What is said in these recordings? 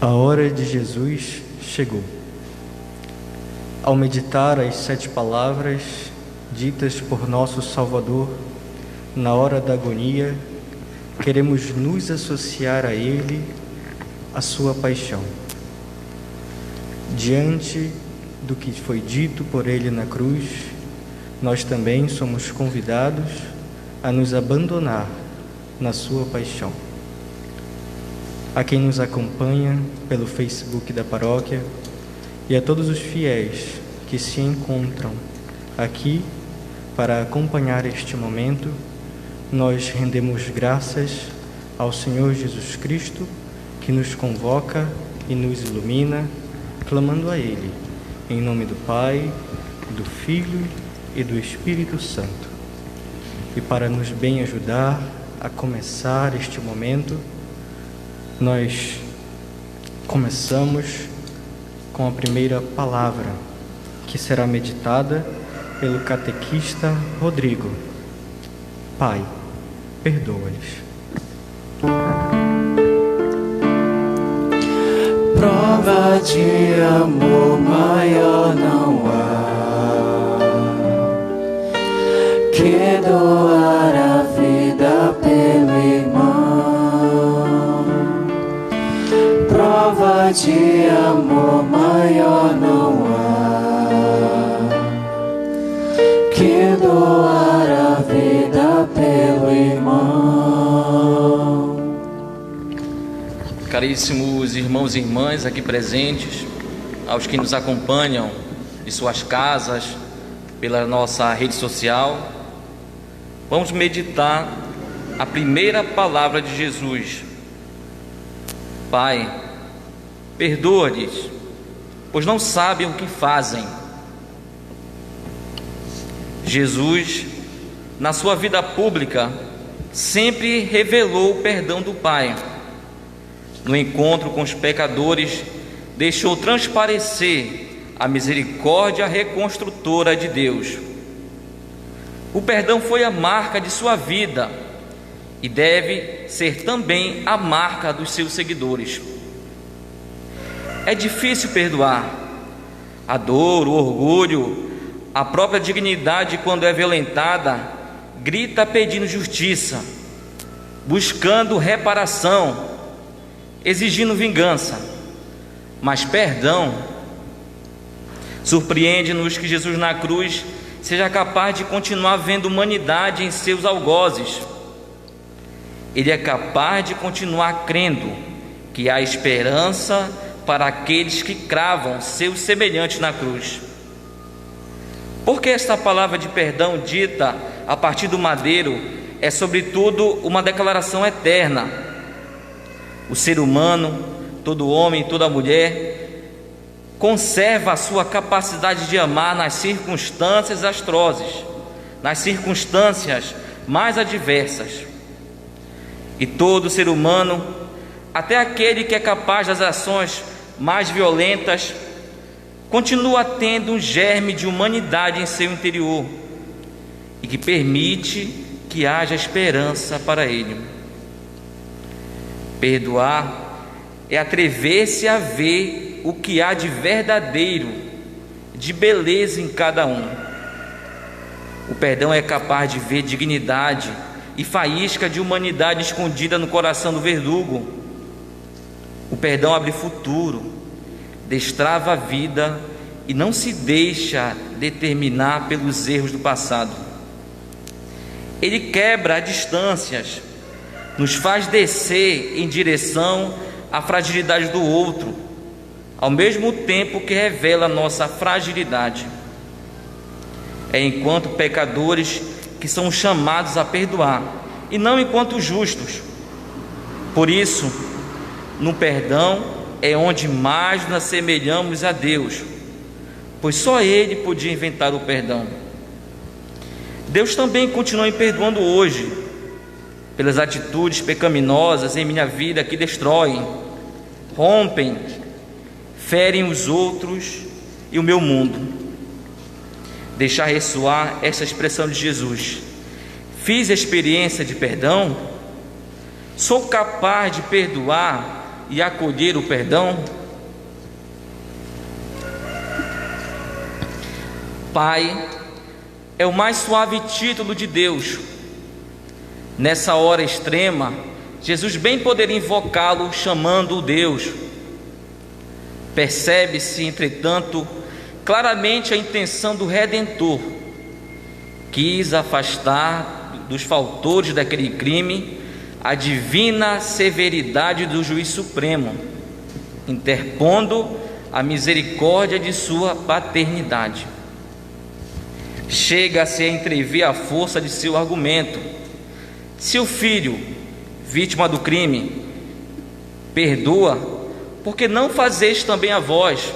A hora de Jesus chegou. Ao meditar as 7 palavras ditas por nosso Salvador na hora da agonia, queremos nos associar a Ele, a sua paixão. Diante do que foi dito por Ele na cruz, nós também somos convidados a nos abandonar na sua paixão. A quem nos acompanha pelo Facebook da paróquia e a todos os fiéis que se encontram aqui para acompanhar este momento, nós rendemos graças ao Senhor Jesus Cristo, que nos convoca e nos ilumina, clamando a Ele, em nome do Pai, do Filho e do Espírito Santo. E para nos bem ajudar a começar este momento, nós começamos com a primeira palavra, que será meditada pelo catequista Rodrigo. Pai, perdoa-lhes. Prova de amor maior não há que doar a vida pelo irmão. Prova de amor maior não há que doar a vida pelo irmão. Caríssimos irmãos e irmãs aqui presentes, aos que nos acompanham de suas casas, pela nossa rede social, vamos meditar a primeira palavra de Jesus. Pai, perdoa-lhes, pois não sabem o que fazem. Jesus, na sua vida pública, sempre revelou o perdão do Pai. No encontro com os pecadores, deixou transparecer a misericórdia reconstrutora de Deus. O perdão foi a marca de sua vida e deve ser também a marca dos seus seguidores. É difícil perdoar. A dor, o orgulho, a própria dignidade, quando é violentada, grita pedindo justiça, buscando reparação, exigindo vingança. Mas perdão, surpreende-nos que Jesus na cruz seja capaz de continuar vendo humanidade em seus algozes. Ele é capaz de continuar crendo que há esperança para aqueles que cravam seus semelhantes na cruz. Porque esta palavra de perdão dita a partir do madeiro é sobretudo uma declaração eterna. O ser humano, todo homem, toda mulher, conserva a sua capacidade de amar nas circunstâncias atrozes, nas circunstâncias mais adversas. E todo ser humano, até aquele que é capaz das ações mais violentas, continua tendo um germe de humanidade em seu interior e que permite que haja esperança para ele. Perdoar é atrever-se a ver o que há de verdadeiro, de beleza em cada um. O perdão é capaz de ver dignidade e faísca de humanidade escondida no coração do verdugo. O perdão abre futuro, destrava a vida e não se deixa determinar pelos erros do passado. Ele quebra distâncias, nos faz descer em direção à fragilidade do outro, ao mesmo tempo que revela nossa fragilidade. É enquanto pecadores que são chamados a perdoar, e não enquanto justos. Por isso, no perdão é onde mais nos assemelhamos a Deus, pois só Ele podia inventar o perdão. Deus também continua me perdoando hoje, pelas atitudes pecaminosas em minha vida que destroem, rompem, ferem os outros e o meu mundo. Deixar ressoar essa expressão de Jesus: fiz a experiência de perdão, sou capaz de perdoar e acolher o perdão? Pai é o mais suave título de Deus. Nessa hora extrema, Jesus bem poderia invocá-lo chamando-o Deus. Percebe-se, entretanto, claramente a intenção do Redentor. Quis afastar dos fautores daquele crime a divina severidade do Juiz Supremo, interpondo a misericórdia de sua paternidade. Chega-se a entrever a força de seu argumento. Se o filho, vítima do crime, perdoa, por que não fazeis também a vós?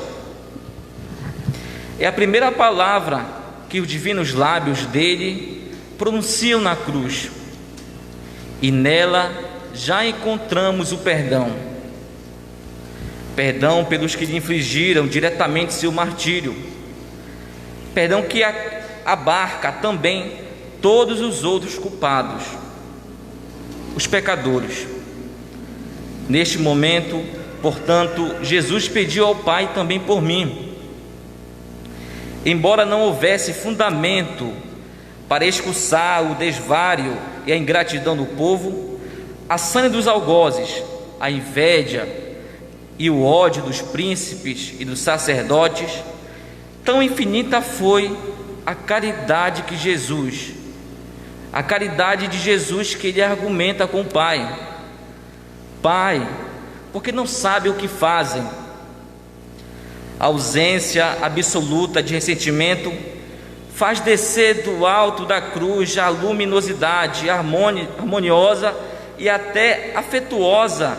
É a primeira palavra que os divinos lábios dele pronunciam na cruz, e nela já encontramos o perdão. Perdão pelos que lhe infligiram diretamente seu martírio. Perdão que abarca também todos os outros culpados, os pecadores. Neste momento, portanto, Jesus pediu ao Pai também por mim. Embora não houvesse fundamento para expulsar o desvário e a ingratidão do povo, a sanha dos algozes, a inveja e o ódio dos príncipes e dos sacerdotes, tão infinita foi a caridade de Jesus que ele argumenta com o Pai. Pai, porque não sabem o que fazem. A ausência absoluta de ressentimento faz descer do alto da cruz a luminosidade harmoniosa e até afetuosa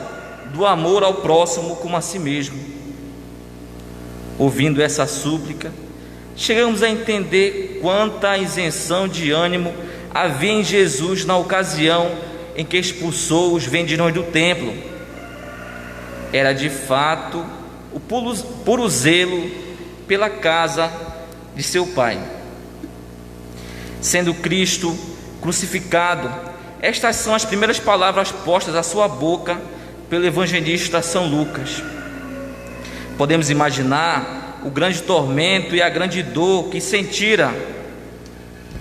do amor ao próximo como a si mesmo. Ouvindo essa súplica, chegamos a entender quanta isenção de ânimo havia em Jesus na ocasião em que expulsou os vendilhões do templo. Era de fato o puro zelo pela casa de seu Pai. Sendo Cristo crucificado, estas são as primeiras palavras postas à sua boca pelo evangelista São Lucas. Podemos imaginar o grande tormento e a grande dor que sentira,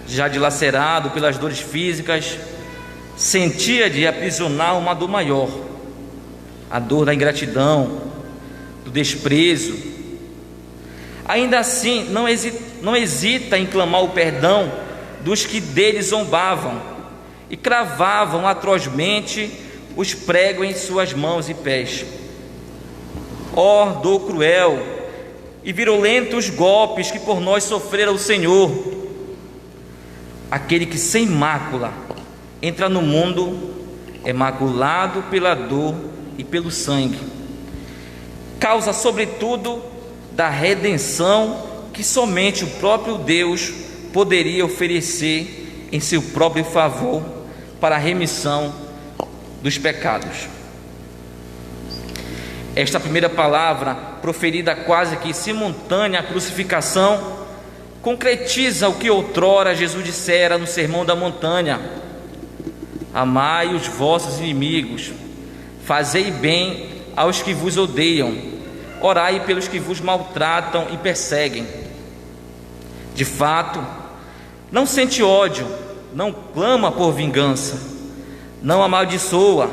já dilacerado pelas dores físicas, sentia de aprisionar uma dor maior, a dor da ingratidão, do desprezo. Ainda assim, não hesita em clamar o perdão dos que dele zombavam e cravavam atrozmente os pregos em suas mãos e pés. Ó dor cruel e virulentos golpes que por nós sofrera o Senhor, aquele que sem mácula entra no mundo é maculado pela dor e pelo sangue, causa sobretudo da redenção que somente o próprio Deus poderia oferecer em seu próprio favor para a remissão dos pecados. Esta primeira palavra, proferida quase que simultânea à crucificação, concretiza o que outrora Jesus dissera no Sermão da Montanha: amai os vossos inimigos, fazei bem aos que vos odeiam, orai pelos que vos maltratam e perseguem. De fato, não sente ódio, não clama por vingança, não amaldiçoa,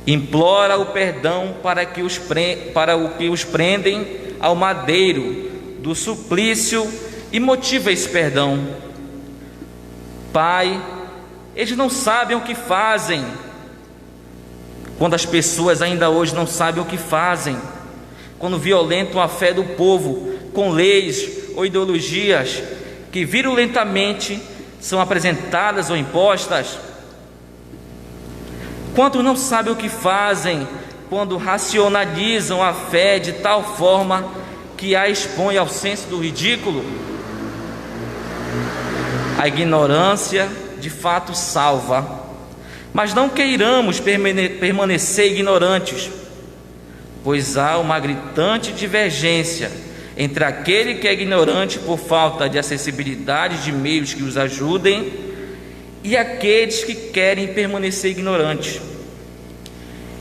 implora o perdão para o que os prendem ao madeiro do suplício e motiva esse perdão. Pai, eles não sabem o que fazem. Quando as pessoas ainda hoje não sabem o que fazem, quando violentam a fé do povo com leis ou ideologias que virulentamente são apresentadas ou impostas, quantos não sabem o que fazem quando racionalizam a fé de tal forma que a expõe ao senso do ridículo? A ignorância de fato salva, mas não queiramos permanecer ignorantes, pois há uma gritante divergência entre aquele que é ignorante por falta de acessibilidade de meios que os ajudem e aqueles que querem permanecer ignorantes.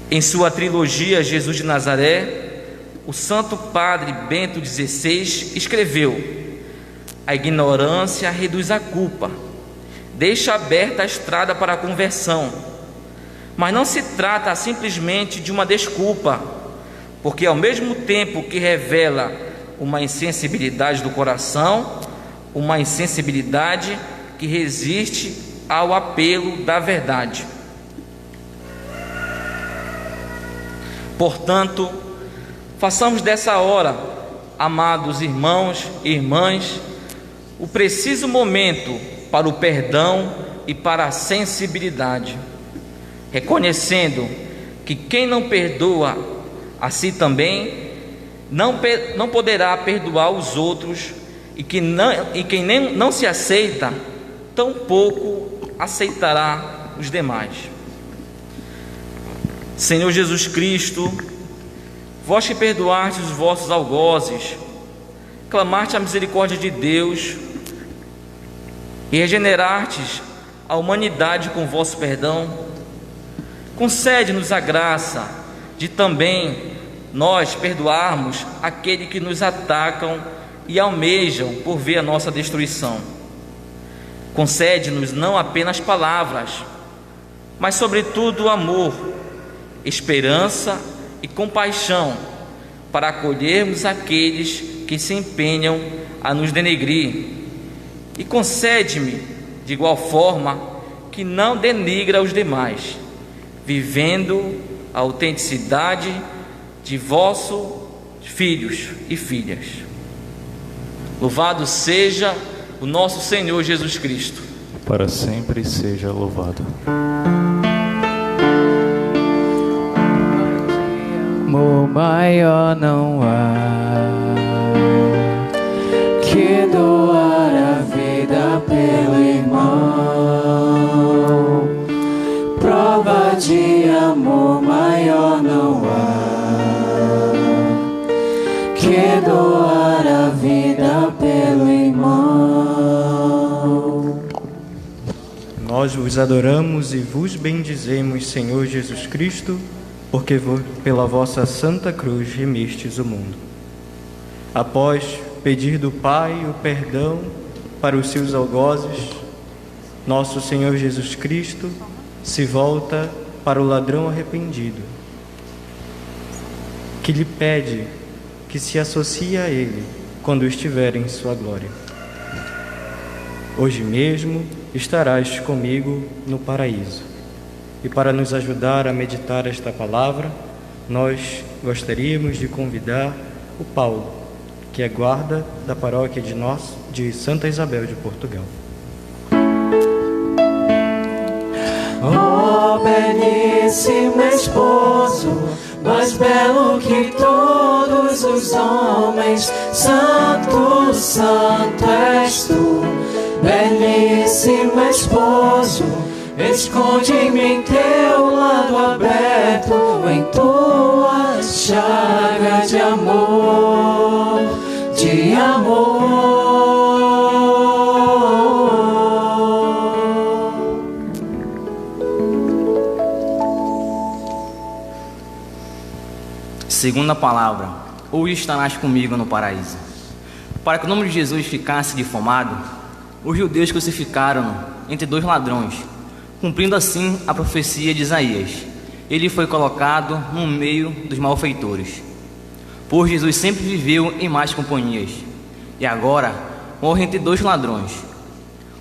Em sua trilogia Jesus de Nazaré, o Santo Padre Bento XVI escreveu: a ignorância reduz a culpa, deixa aberta a estrada para a conversão, mas não se trata simplesmente de uma desculpa, porque ao mesmo tempo que revela uma insensibilidade do coração, uma insensibilidade que resiste ao apelo da verdade. Portanto, façamos dessa hora, amados irmãos e irmãs, o preciso momento para o perdão e para a sensibilidade, reconhecendo que quem não perdoa a si também não poderá perdoar os outros, e quem não se aceita, tampouco aceitará os demais. Senhor Jesus Cristo, vós que perdoaste os vossos algozes, clamaste a misericórdia de Deus e regenerastes a humanidade com vosso perdão, concede-nos a graça de também nós perdoarmos aqueles que nos atacam e almejam por ver a nossa destruição. Concede-nos não apenas palavras, mas sobretudo amor, esperança e compaixão, para acolhermos aqueles que se empenham a nos denegrir. E concede-me, de igual forma, que não denigra os demais, vivendo a autenticidade de vossos filhos e filhas. Louvado seja o nosso Senhor Jesus Cristo. Para sempre seja louvado. Amor maior não há que doar a vida pelo irmão. Prova de amor maior não há que doar a vida pelo irmão. Nós vos adoramos e vos bendizemos, Senhor Jesus Cristo, porque pela vossa santa cruz remistes o mundo. Após pedir do Pai o perdão para os seus algozes, nosso Senhor Jesus Cristo se volta para o ladrão arrependido, que lhe pede que se associe a ele quando estiver em sua glória. Hoje mesmo estarás comigo no paraíso. E para nos ajudar a meditar esta palavra, nós gostaríamos de convidar o Paulo, que é guarda da paróquia de Santa Isabel de Portugal. Oh, belíssimo esposo, mais belo que todos os homens, santo, santo és tu. Belíssimo esposo, esconde-me em teu lado aberto, em tua chaga de amor, de amor. Segunda palavra: hoje estarás comigo no paraíso. Para que o nome de Jesus ficasse difamado, os judeus crucificaram-no entre dois ladrões, cumprindo assim a profecia de Isaías. Ele foi colocado no meio dos malfeitores. Pois Jesus sempre viveu em más companhias, e agora morre entre dois ladrões.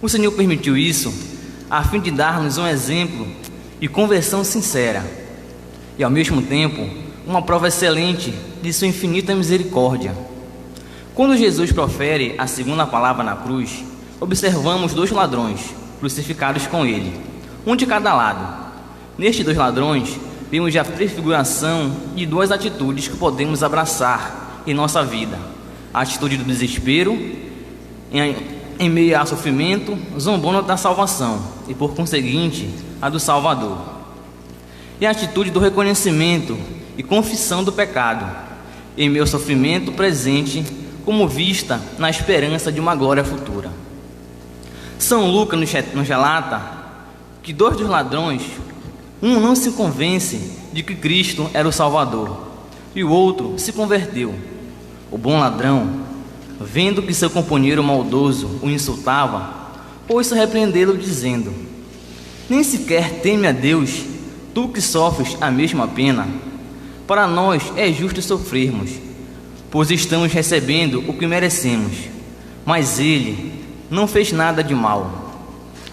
O Senhor permitiu isso a fim de dar-nos um exemplo de conversão sincera, e ao mesmo tempo uma prova excelente de sua infinita misericórdia. Quando Jesus profere a segunda palavra na cruz, observamos dois ladrões crucificados com ele, um de cada lado. Nestes dois ladrões, vemos a prefiguração de duas atitudes que podemos abraçar em nossa vida: a atitude do desespero, em meio ao sofrimento, zombando da salvação, e por conseguinte, a do Salvador, e a atitude do reconhecimento e confissão do pecado, em meio ao sofrimento presente, como vista na esperança de uma glória futura. São Lucas nos relata que dois dos ladrões, Um não se convence de que Cristo era o Salvador, e o outro se converteu. O bom ladrão, vendo que seu companheiro maldoso o insultava, pôs-se a repreendê-lo, dizendo: nem sequer teme a Deus, tu que sofres a mesma pena. Para nós é justo sofrermos, pois estamos recebendo o que merecemos. Mas ele não fez nada de mal.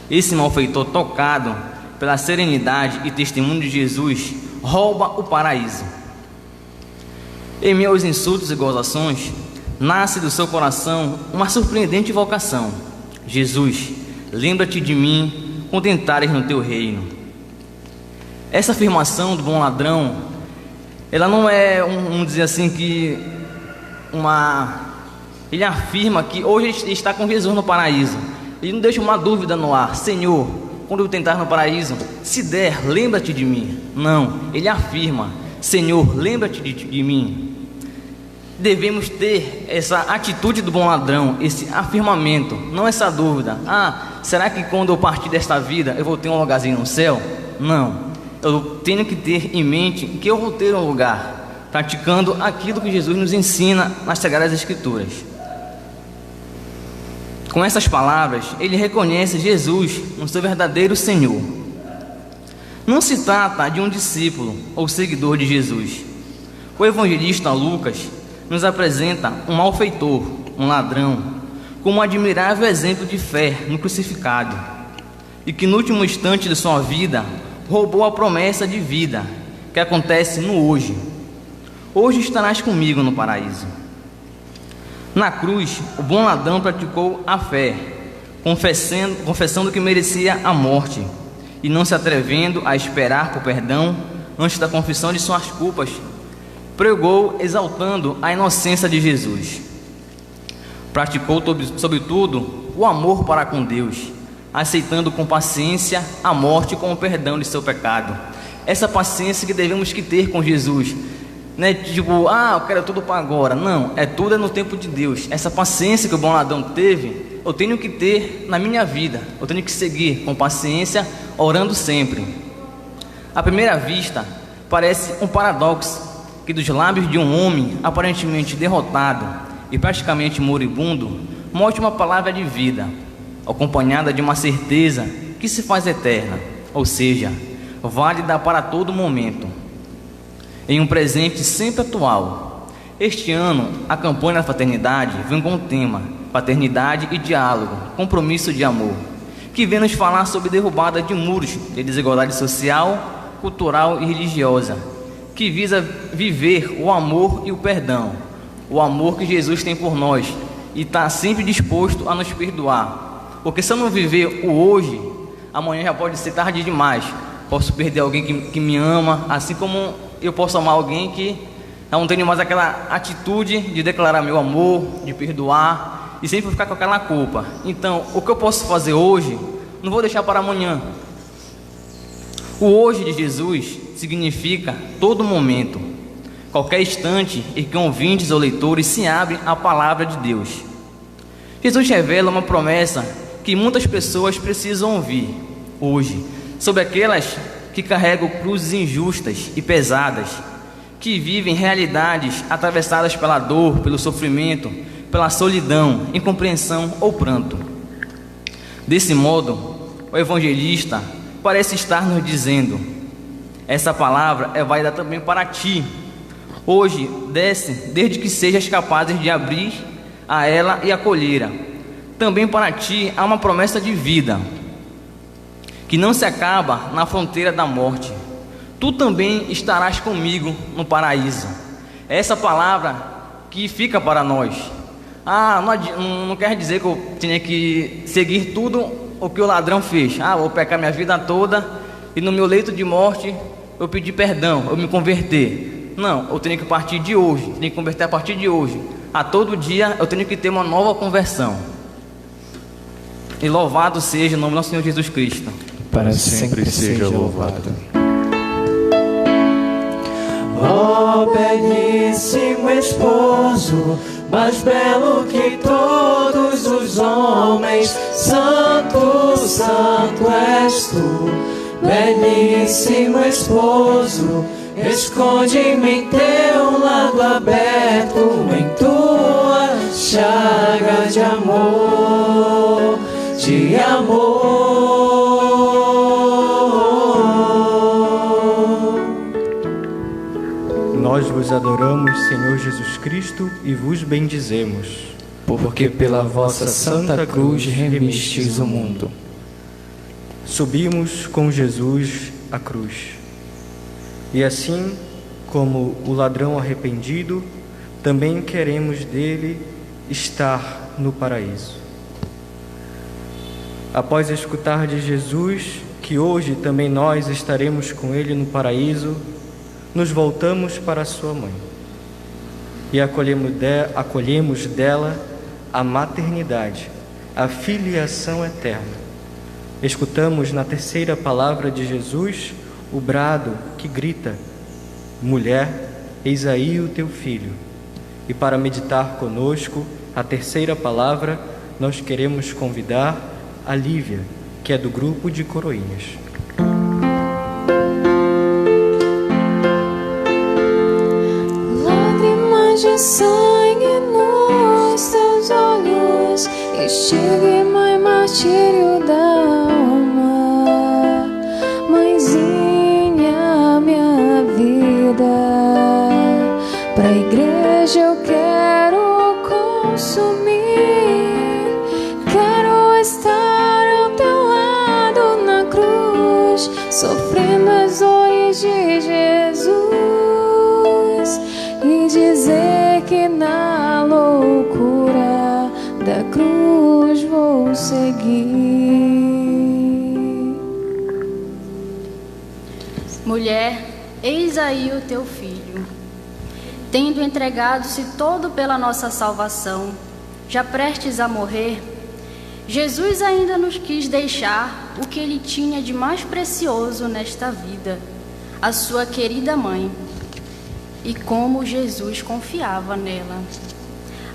Esse malfeitor, tocado pela serenidade e testemunho de Jesus, rouba o paraíso. Em meio aos insultos e gozações, nasce do seu coração uma surpreendente vocação: Jesus, lembra-te de mim quando entrares no teu reino. Essa afirmação do bom ladrão, ela não é vamos dizer assim, que ele afirma que hoje ele está com Jesus no paraíso. Ele não deixa uma dúvida no ar: Senhor, quando eu tentar no paraíso, se der, lembra-te de mim. Não, ele afirma: Senhor, lembra-te de mim. Devemos ter essa atitude do bom ladrão, esse afirmamento, não essa dúvida: será que quando eu partir desta vida eu vou ter um lugarzinho no céu? Não, eu tenho que ter em mente que eu vou ter um lugar, praticando aquilo que Jesus nos ensina nas Sagradas Escrituras. Com essas palavras, ele reconhece Jesus no seu verdadeiro Senhor. Não se trata de um discípulo ou seguidor de Jesus. O evangelista Lucas nos apresenta um malfeitor, um ladrão, como um admirável exemplo de fé no crucificado, e que no último instante de sua vida roubou a promessa de vida que acontece no hoje. Hoje estarás comigo no paraíso. Na cruz, o bom ladrão praticou a fé, confessando que merecia a morte, e não se atrevendo a esperar por perdão antes da confissão de suas culpas, pregou exaltando a inocência de Jesus. Praticou, sobretudo, o amor para com Deus, aceitando com paciência a morte como perdão de seu pecado. Essa paciência que devemos ter com Jesus, não é tipo, eu quero tudo para agora. Não, tudo é no tempo de Deus. Essa paciência que o bom ladrão teve, eu tenho que ter na minha vida. Eu tenho que seguir com paciência, orando sempre. À primeira vista, parece um paradoxo que dos lábios de um homem aparentemente derrotado e praticamente moribundo, mostre uma palavra de vida, acompanhada de uma certeza que se faz eterna, ou seja, válida para todo momento, em um presente sempre atual. Este ano, a campanha da fraternidade vem com o tema Paternidade e Diálogo, Compromisso de Amor, que vem nos falar sobre derrubada de muros de desigualdade social, cultural e religiosa, que visa viver o amor e o perdão, o amor que Jesus tem por nós e está sempre disposto a nos perdoar. Porque se eu não viver o hoje, amanhã já pode ser tarde demais. Posso perder alguém que me ama, assim como eu posso amar alguém que não tenho mais aquela atitude de declarar meu amor, de perdoar e sempre ficar com aquela culpa. Então, o que eu posso fazer hoje, não vou deixar para amanhã. O hoje de Jesus significa todo momento, qualquer instante em que ouvintes ou leitores se abrem à palavra de Deus. Jesus revela uma promessa que muitas pessoas precisam ouvir hoje, sobre aquelas que carregam cruzes injustas e pesadas, que vivem realidades atravessadas pela dor, pelo sofrimento, pela solidão, incompreensão ou pranto. Desse modo, o evangelista parece estar nos dizendo: essa palavra é válida também para ti. Hoje, desde que sejas capazes de abrir a ela e acolhê-la. Também para ti há uma promessa de vida, que não se acaba na fronteira da morte. Tu também estarás comigo no paraíso. É essa palavra que fica para nós. Não quer dizer que eu tenha que seguir tudo o que o ladrão fez. Vou pecar minha vida toda e no meu leito de morte eu pedir perdão, eu me converter. Não, eu tenho que partir de hoje, tenho que converter a partir de hoje. A todo dia eu tenho que ter uma nova conversão. E louvado seja o nome do nosso Senhor Jesus Cristo. Para sempre seja louvado. Ó belíssimo esposo, mais belo que todos os homens, santo, santo és tu. belíssimo esposo, esconde-me em teu lado aberto, em tua chaga de amor, de amor. Nós vos adoramos, Senhor Jesus Cristo, e vos bendizemos, porque pela vossa santa cruz remistes o mundo. Subimos com Jesus à cruz, e assim como o ladrão arrependido, também queremos dele estar no paraíso. Após escutar de Jesus que hoje também nós estaremos com ele no paraíso, nos voltamos para sua mãe e acolhemos dela a maternidade, a filiação eterna. Escutamos na terceira palavra de Jesus o brado que grita: mulher, eis aí o teu filho. E para meditar conosco a terceira palavra, nós queremos convidar a Lívia, que é do grupo de coroinhas. Lágrimas de sangue nos teus olhos, estigma e martírio da alma. Mãezinha, minha vida, pra igreja eu quero consumir. Quero estar ao teu lado na cruz, sofrendo as dores de Jesus, e dizer que na loucura da cruz vou seguir. Mulher, eis aí o teu filho. Tendo entregado-se todo pela nossa salvação, já prestes a morrer, Jesus ainda nos quis deixar o que ele tinha de mais precioso nesta vida, a sua querida mãe. E como Jesus confiava nela,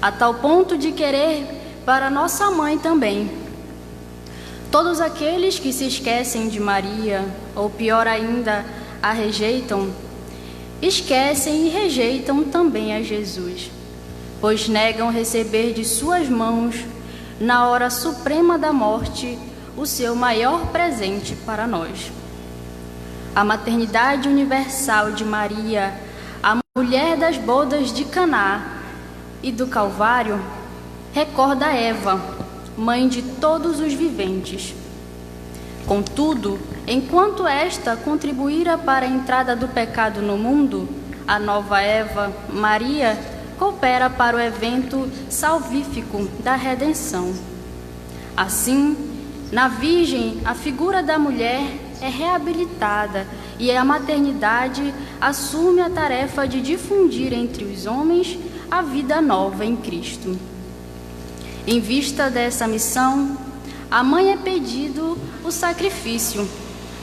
a tal ponto de querer para nossa mãe também. Todos aqueles que se esquecem de Maria, ou pior ainda, a rejeitam, esquecem e rejeitam também a Jesus, pois negam receber de suas mãos, na hora suprema da morte, o seu maior presente para nós. A maternidade universal de Maria, a mulher das bodas de Caná e do Calvário, recorda Eva, mãe de todos os viventes. Contudo, enquanto esta contribuíra para a entrada do pecado no mundo, a nova Eva, Maria, coopera para o evento salvífico da redenção. Assim, na Virgem, a figura da mulher é reabilitada e a maternidade assume a tarefa de difundir entre os homens a vida nova em Cristo. Em vista dessa missão, a mãe é pedido o sacrifício,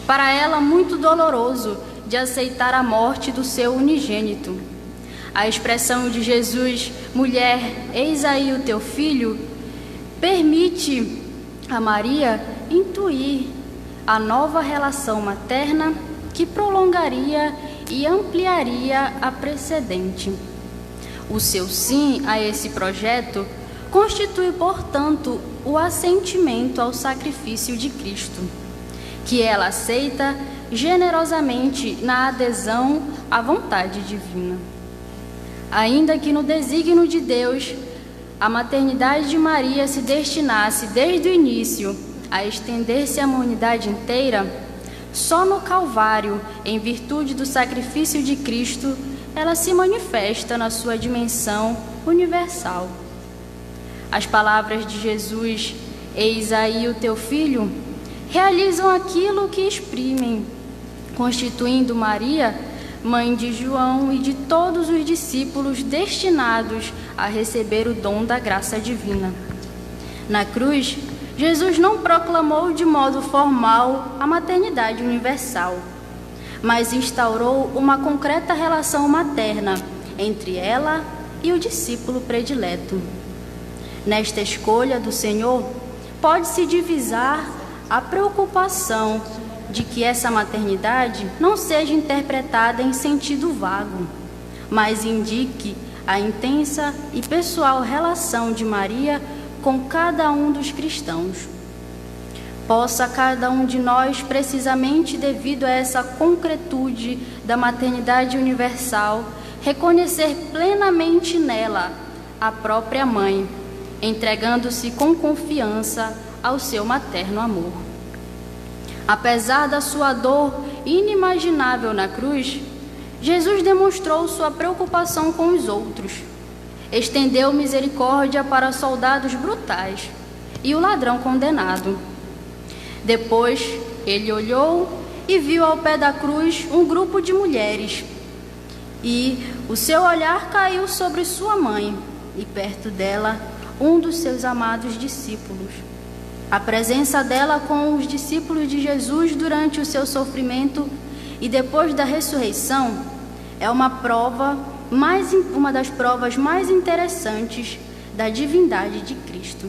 para ela muito doloroso, de aceitar a morte do seu unigênito. A expressão de Jesus, mulher, eis aí o teu filho, permite a Maria intuir a nova relação materna que prolongaria e ampliaria a precedente. O seu sim a esse projeto constitui, portanto, o assentimento ao sacrifício de Cristo, que ela aceita generosamente na adesão à vontade divina. Ainda que no desígnio de Deus, a maternidade de Maria se destinasse desde o início a estender-se à humanidade inteira, só no Calvário, em virtude do sacrifício de Cristo, ela se manifesta na sua dimensão universal. As palavras de Jesus, eis aí o teu filho, realizam aquilo que exprimem, constituindo Maria mãe de João e de todos os discípulos destinados a receber o dom da graça divina. Na cruz, Jesus não proclamou de modo formal a maternidade universal, mas instaurou uma concreta relação materna entre ela e o discípulo predileto. Nesta escolha do Senhor, pode-se divisar a preocupação de que essa maternidade não seja interpretada em sentido vago, mas indique a intensa e pessoal relação de Maria com cada um dos cristãos. Possa cada um de nós, precisamente devido a essa concretude da maternidade universal, reconhecer plenamente nela a própria mãe, entregando-se com confiança ao seu materno amor. Apesar da sua dor inimaginável na cruz, Jesus demonstrou sua preocupação com os outros, estendeu misericórdia para soldados brutais e o ladrão condenado. Depois, ele olhou e viu ao pé da cruz um grupo de mulheres, e o seu olhar caiu sobre sua mãe, e perto dela, um dos seus amados discípulos. A presença dela com os discípulos de Jesus durante o seu sofrimento e depois da ressurreição é uma das provas mais interessantes da divindade de Cristo.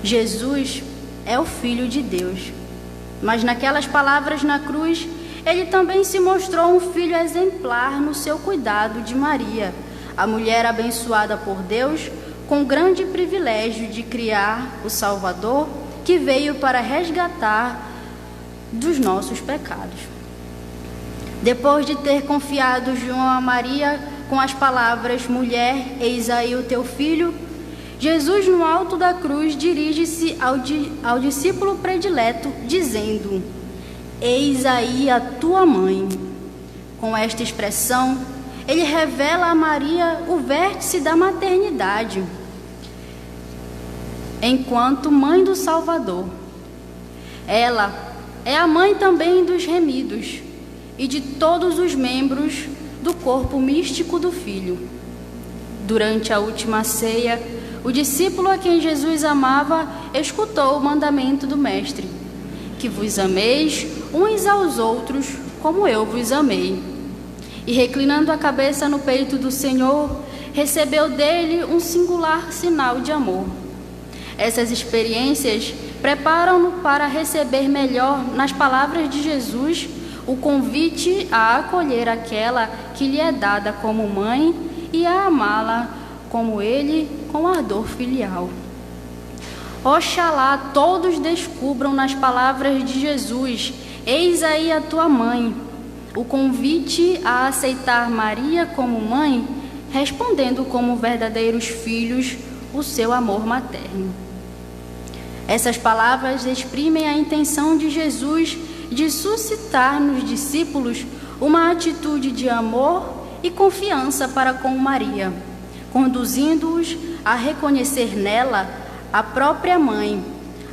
Jesus é o Filho de Deus, mas naquelas palavras na cruz, ele também se mostrou um filho exemplar no seu cuidado de Maria, a mulher abençoada por Deus, com o grande privilégio de criar o Salvador que veio para resgatar dos nossos pecados. Depois de ter confiado João a Maria com as palavras: mulher, eis aí o teu filho, Jesus, no alto da cruz, dirige-se ao discípulo predileto, dizendo: eis aí a tua mãe. Com esta expressão, ele revela a Maria o vértice da maternidade, enquanto mãe do Salvador. Ela é a mãe também dos remidos e de todos os membros do corpo místico do Filho. Durante a última ceia, o discípulo a quem Jesus amava escutou o mandamento do Mestre: que vos ameis uns aos outros como eu vos amei. E reclinando a cabeça no peito do Senhor, recebeu dele um singular sinal de amor. Essas experiências preparam-no para receber melhor, nas palavras de Jesus, o convite a acolher aquela que lhe é dada como mãe e a amá-la como ele, com ardor filial. Oxalá todos descubram nas palavras de Jesus: eis aí a tua mãe, o convite a aceitar Maria como mãe, respondendo como verdadeiros filhos o seu amor materno. Essas palavras exprimem a intenção de Jesus de suscitar nos discípulos uma atitude de amor e confiança para com Maria, conduzindo-os a reconhecer nela a própria mãe,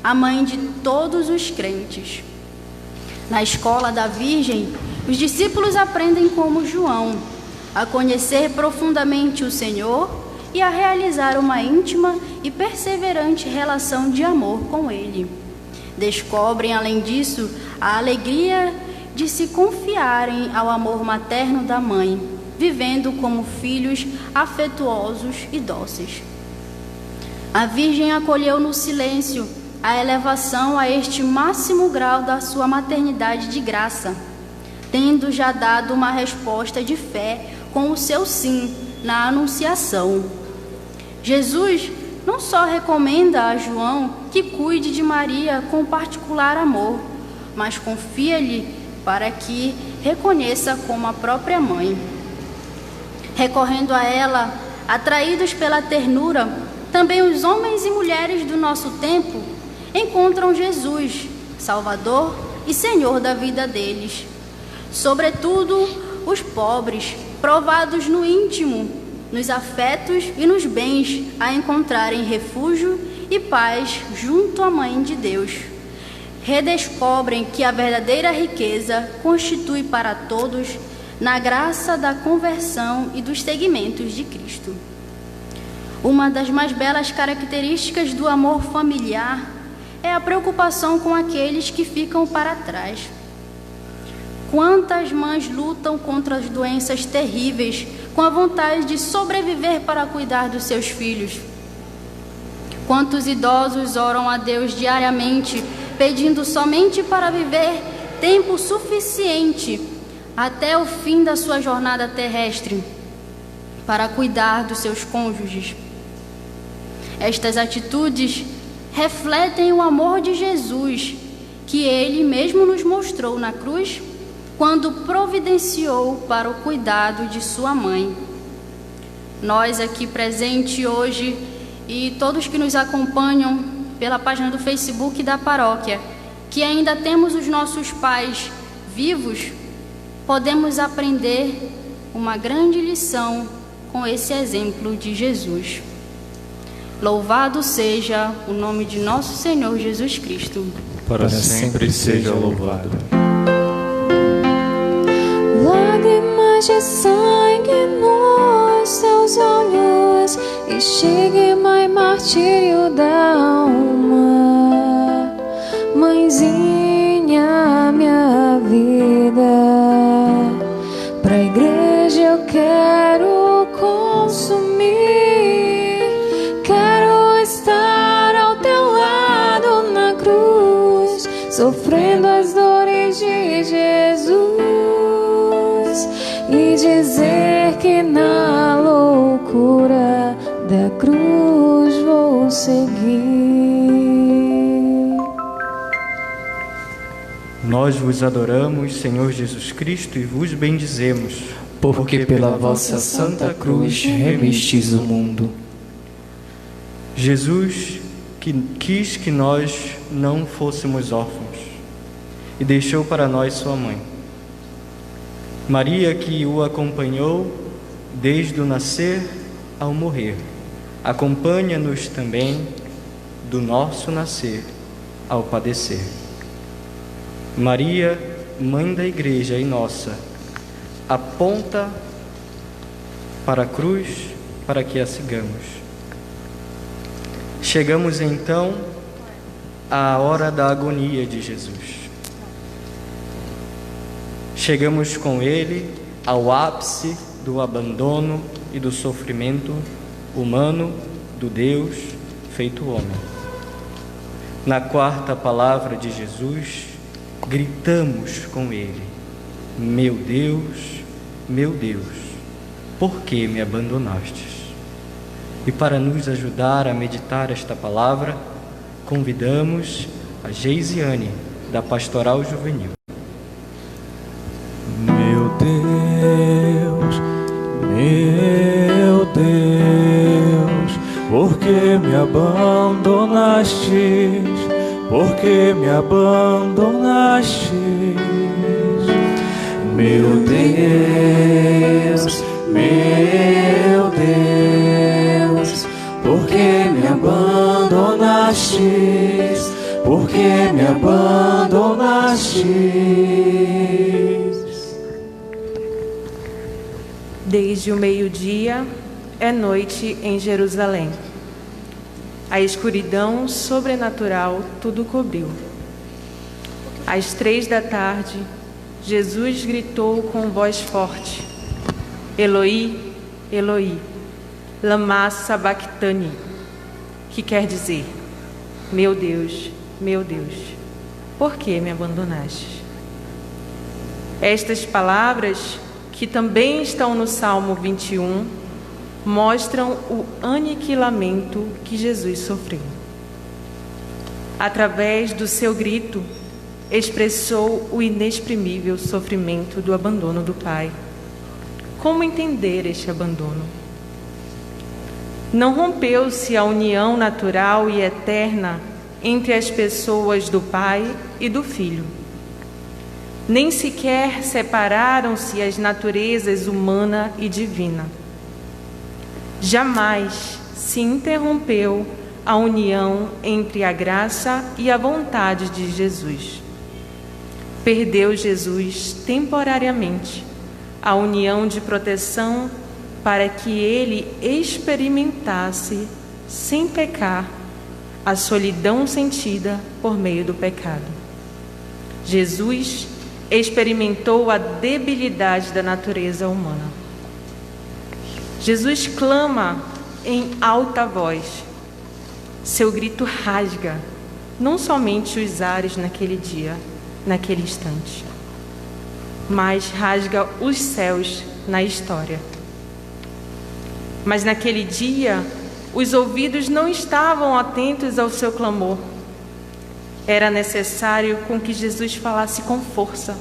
a mãe de todos os crentes. Na escola da Virgem, os discípulos aprendem como João a conhecer profundamente o Senhor e a realizar uma íntima e perseverante relação de amor com Ele. Descobrem, além disso, a alegria de se confiarem ao amor materno da mãe, vivendo como filhos afetuosos e dóceis. A Virgem acolheu no silêncio a elevação a este máximo grau da sua maternidade de graça, tendo já dado uma resposta de fé com o seu sim na Anunciação. Jesus não só recomenda a João que cuide de Maria com particular amor, mas confia-lhe para que reconheça como a própria mãe. Recorrendo a ela, atraídos pela ternura, também os homens e mulheres do nosso tempo encontram Jesus, Salvador e Senhor da vida deles. Sobretudo os pobres, provados no íntimo, nos afetos e nos bens, a encontrarem refúgio e paz junto à Mãe de Deus. Redescobrem que a verdadeira riqueza constitui para todos na graça da conversão e dos seguimentos de Cristo. Uma das mais belas características do amor familiar é a preocupação com aqueles que ficam para trás. Quantas mães lutam contra as doenças terríveis com a vontade de sobreviver para cuidar dos seus filhos? Quantos idosos oram a Deus diariamente pedindo somente para viver tempo suficiente até o fim da sua jornada terrestre para cuidar dos seus cônjuges. Estas atitudes refletem o amor de Jesus, que Ele mesmo nos mostrou na cruz, quando providenciou para o cuidado de sua mãe. Nós aqui presentes hoje e todos que nos acompanham pela página do Facebook da paróquia, que ainda temos os nossos pais vivos, podemos aprender uma grande lição com esse exemplo de Jesus. Louvado seja o nome de nosso Senhor Jesus Cristo. Para sempre seja louvado. Lágrimas de sangue nos seus olhos, estigma e martírio da alma. Mãezinha, minha vida, pra igreja eu quero consumir. Quero estar ao teu lado na cruz, sofrendo as dores de Jesus, e dizer que na loucura da cruz vou seguir. Nós vos adoramos, Senhor Jesus Cristo, e vos bendizemos, Porque pela vossa santa cruz remistes o mundo. Jesus que quis que nós não fôssemos órfãos e deixou para nós sua mãe. Maria, que o acompanhou desde o nascer ao morrer, acompanha-nos também do nosso nascer ao padecer. Maria, mãe da igreja e nossa, aponta para a cruz para que a sigamos. Chegamos então à hora da agonia de Jesus. Chegamos com Ele ao ápice do abandono e do sofrimento humano do Deus feito homem. Na quarta palavra de Jesus, gritamos com Ele: meu Deus, por que me abandonastes? E para nos ajudar a meditar esta palavra, convidamos a Geisiane, da Pastoral Juvenil. Meu Deus, por que me abandonastes? Por que me abandonastes? Meu Deus, por que me abandonastes? Por que me abandonastes? Desde o meio-dia é noite em Jerusalém. A escuridão sobrenatural tudo cobriu. Às 3 da tarde, Jesus gritou com voz forte: Eloi, Eloi, lama sabachthani, que quer dizer: meu Deus, por que me abandonaste? Estas palavras, que também estão no Salmo 21, mostram o aniquilamento que Jesus sofreu. Através do seu grito, expressou o inexprimível sofrimento do abandono do Pai. Como entender este abandono? Não rompeu-se a união natural e eterna entre as pessoas do Pai e do Filho. Nem sequer separaram-se as naturezas humana e divina. Jamais se interrompeu a união entre a graça e a vontade de Jesus. Perdeu Jesus temporariamente a união de proteção para que ele experimentasse, sem pecar, a solidão sentida por meio do pecado. Jesus experimentou a debilidade da natureza humana. Jesus clama em alta voz. Seu grito rasga, não somente os ares naquele dia, naquele instante, mas rasga os céus na história. Mas naquele dia, os ouvidos não estavam atentos ao seu clamor. Era necessário com que Jesus falasse com força.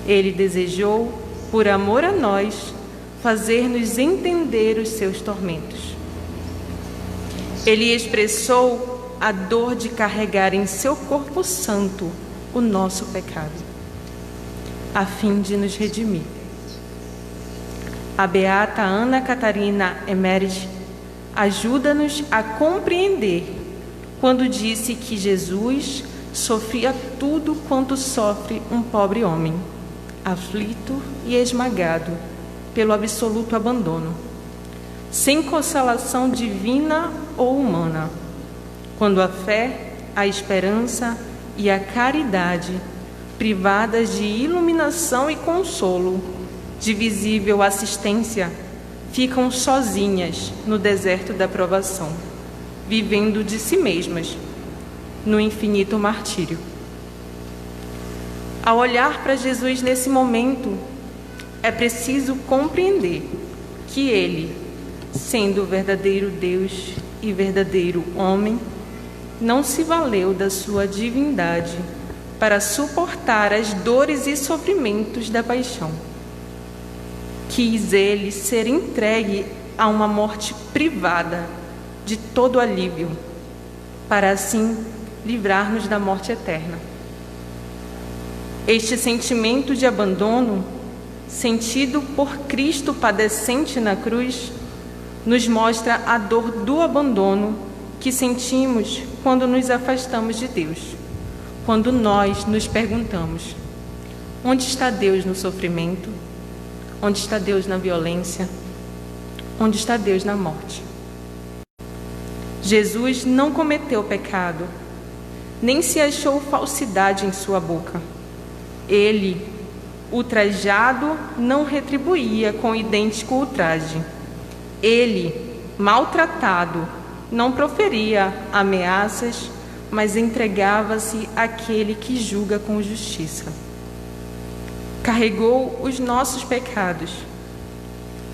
Ele desejou, por amor a nós, fazer-nos entender os seus tormentos. Ele expressou a dor de carregar em seu corpo santo o nosso pecado, a fim de nos redimir. A beata Ana Catarina Emmerich ajuda-nos a compreender quando disse que Jesus sofria tudo quanto sofre um pobre homem, aflito e esmagado pelo absoluto abandono, sem consolação divina ou humana, quando a fé, a esperança e a caridade, privadas de iluminação e consolo, de visível assistência, ficam sozinhas no deserto da provação, vivendo de si mesmas, no infinito martírio. Ao olhar para Jesus nesse momento, é preciso compreender que Ele, sendo o verdadeiro Deus e verdadeiro homem, não se valeu da sua divindade para suportar as dores e sofrimentos da paixão. Quis Ele ser entregue a uma morte privada de todo alívio, para assim livrar-nos da morte eterna. Este sentimento de abandono, sentido por Cristo padecente na cruz, nos mostra a dor do abandono que sentimos quando nos afastamos de Deus, quando nós nos perguntamos: onde está Deus no sofrimento? Onde está Deus na violência? Onde está Deus na morte? Jesus não cometeu pecado, nem se achou falsidade em sua boca. Ele, ultrajado, não retribuía com idêntico ultraje. Ele, maltratado, não proferia ameaças, mas entregava-se àquele que julga com justiça. Carregou os nossos pecados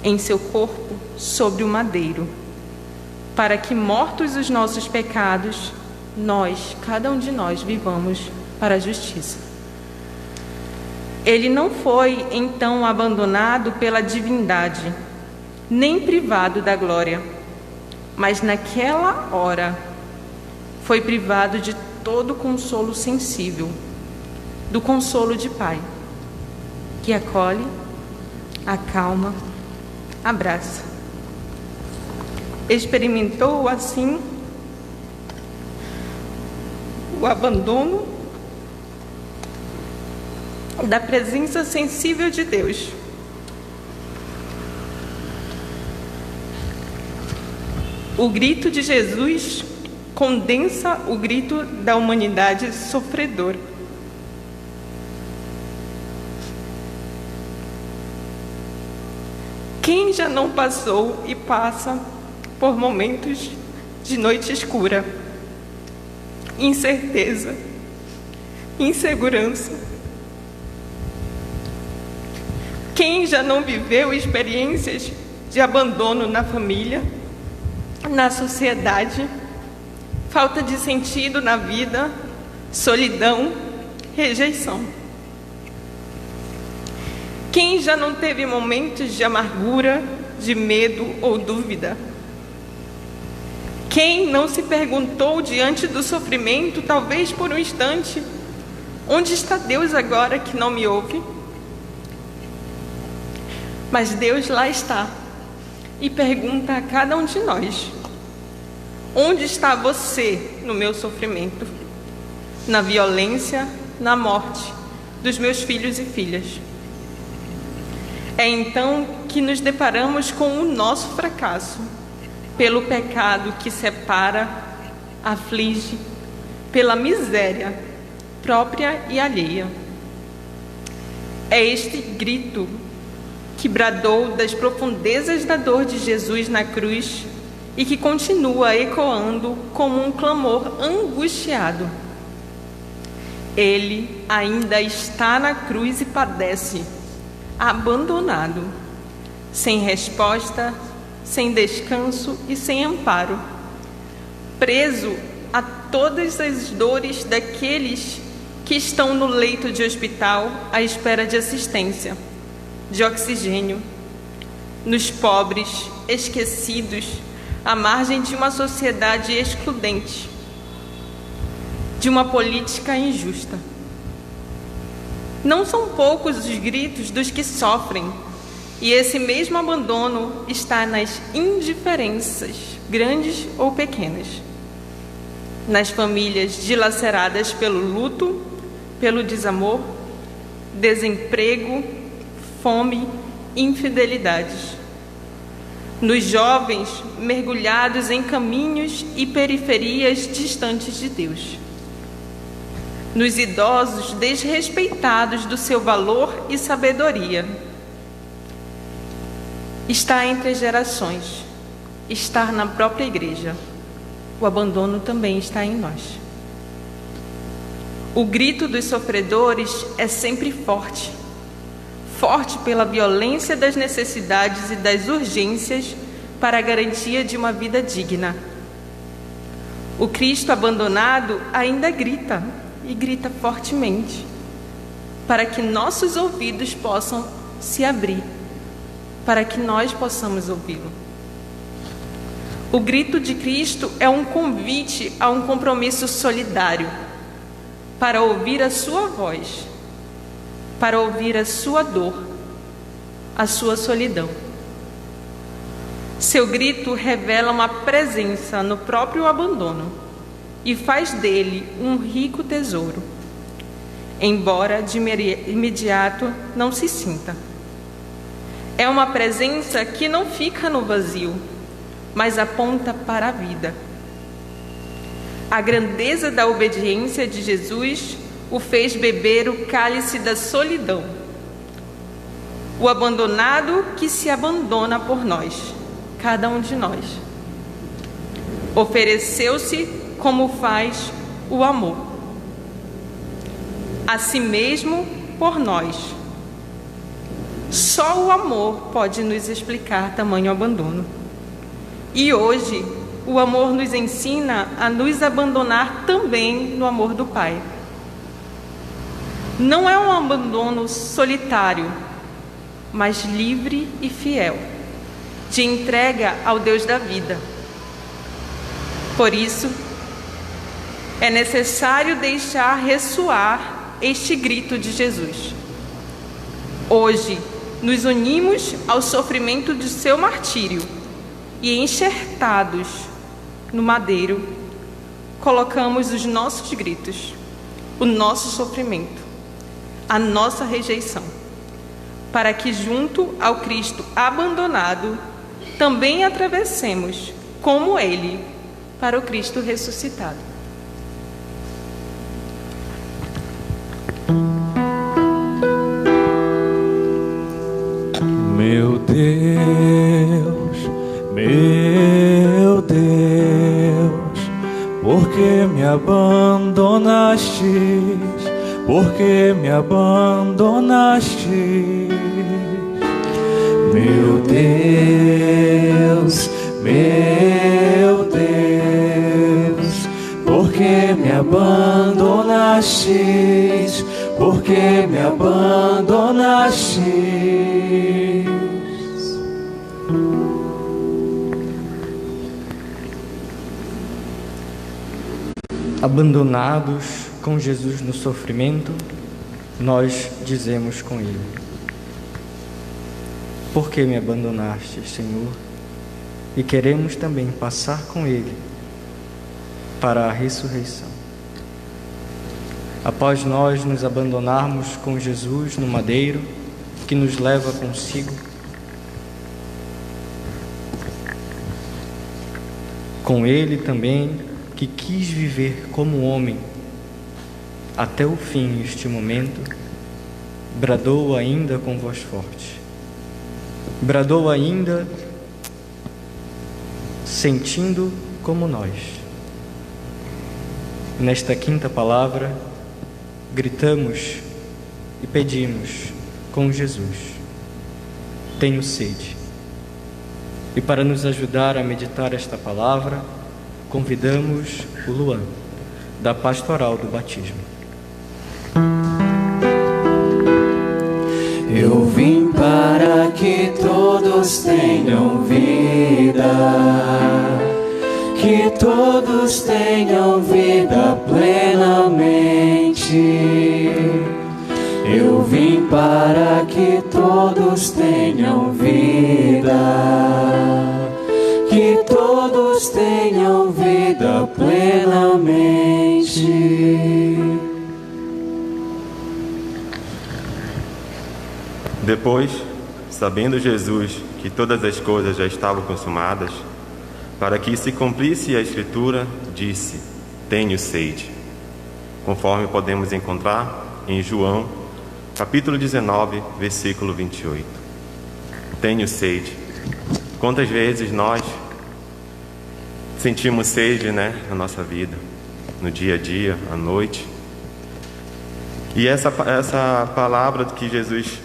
em seu corpo sobre o madeiro, para que, mortos os nossos pecados, nós, cada um de nós, vivamos para a justiça. Ele não foi, então, abandonado pela divindade, nem privado da glória, mas naquela hora foi privado de todo consolo sensível, do consolo de Pai, que acolhe, acalma, abraça. Experimentou, assim, o abandono da presença sensível de Deus. O grito de Jesus condensa o grito da humanidade sofredora. Quem já não passou e passa por momentos de noite escura, incerteza, insegurança? Quem já não viveu experiências de abandono na família, na sociedade, falta de sentido na vida, solidão, rejeição? Quem já não teve momentos de amargura, de medo ou dúvida? Quem não se perguntou diante do sofrimento, talvez por um instante, onde está Deus agora que não me ouve? Mas Deus lá está e pergunta a cada um de nós: onde está você no meu sofrimento? Na violência, na morte dos meus filhos e filhas? É então que nos deparamos com o nosso fracasso, pelo pecado que separa, aflige, pela miséria própria e alheia. É este grito que bradou das profundezas da dor de Jesus na cruz e que continua ecoando como um clamor angustiado. Ele ainda está na cruz e padece, abandonado, sem resposta, sem descanso e sem amparo, preso a todas as dores daqueles que estão no leito de hospital à espera de assistência, de oxigênio, nos pobres, esquecidos, à margem de uma sociedade excludente, de uma política injusta. Não são poucos os gritos dos que sofrem, e esse mesmo abandono está nas indiferenças, grandes ou pequenas, nas famílias dilaceradas pelo luto, pelo desamor, desemprego, fome, infidelidades, nos jovens mergulhados em caminhos e periferias distantes de Deus, nos idosos desrespeitados do seu valor e sabedoria. Está entre as gerações, está na própria igreja. O abandono também está em nós. O grito dos sofredores é sempre forte, forte pela violência das necessidades e das urgências para a garantia de uma vida digna. O Cristo abandonado ainda grita, e grita fortemente, para que nossos ouvidos possam se abrir, para que nós possamos ouvi-lo. O grito de Cristo é um convite a um compromisso solidário, para ouvir a sua voz, para ouvir a sua dor, a sua solidão. Seu grito revela uma presença no próprio abandono e faz dele um rico tesouro, embora de imediato não se sinta. É uma presença que não fica no vazio, mas aponta para a vida. A grandeza da obediência de Jesus o fez beber o cálice da solidão. O abandonado que se abandona por nós, cada um de nós. Ofereceu-se como faz o amor, a si mesmo por nós. Só o amor pode nos explicar tamanho abandono. E hoje, o amor nos ensina a nos abandonar também no amor do Pai. Não é um abandono solitário, mas livre e fiel, de entrega ao Deus da vida. Por isso, é necessário deixar ressoar este grito de Jesus. Hoje, nos unimos ao sofrimento de seu martírio e, enxertados no madeiro, colocamos os nossos gritos, o nosso sofrimento, a nossa rejeição, para que, junto ao Cristo abandonado, também atravessemos, como Ele, para o Cristo ressuscitado. Meu Deus, por que me abandonastes? Por que me abandonastes? Meu Deus, por que me abandonastes? Por que me abandonastes? Abandonados com Jesus no sofrimento, nós dizemos com Ele: por que me abandonaste, Senhor? E queremos também passar com Ele para a ressurreição. Após nós nos abandonarmos com Jesus no madeiro, que nos leva consigo, com Ele também, que quis viver como homem até o fim este momento, bradou ainda com voz forte, bradou ainda sentindo como nós. Nesta quinta palavra, gritamos e pedimos com Jesus: tenho sede. E para nos ajudar a meditar esta palavra, convidamos o Luan, da Pastoral do Batismo. Eu vim para que todos tenham vida, que todos tenham vida plenamente. Eu vim para que todos tenham vida, que todos tenham vida plenamente. Depois, sabendo Jesus que todas as coisas já estavam consumadas, para que se cumprisse a Escritura, disse: tenho sede. Conforme podemos encontrar em João, capítulo 19, versículo 28. Tenho sede. Quantas vezes nós sentimos sede, na nossa vida, no dia a dia, à noite? E essa palavra que Jesus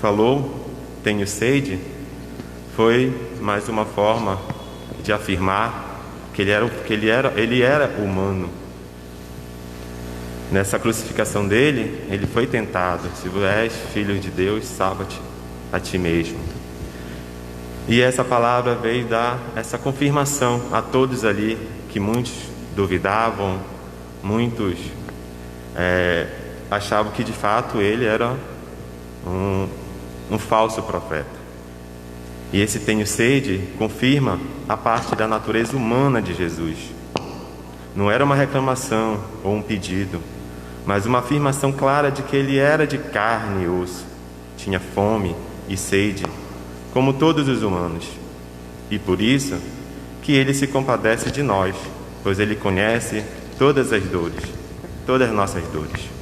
falou, tenho sede, foi mais uma forma de afirmar que ele era humano. Nessa crucificação dele, ele foi tentado: se tu és filho de Deus, salva-te a ti mesmo. E essa palavra veio dar essa confirmação a todos ali, que muitos duvidavam, muitos achavam que de fato ele era um falso profeta. E esse tenho sede confirma a parte da natureza humana de Jesus. Não era uma reclamação ou um pedido, mas uma afirmação clara de que ele era de carne e osso, tinha fome e sede, como todos os humanos. E por isso que ele se compadece de nós, pois ele conhece todas as dores, todas as nossas dores.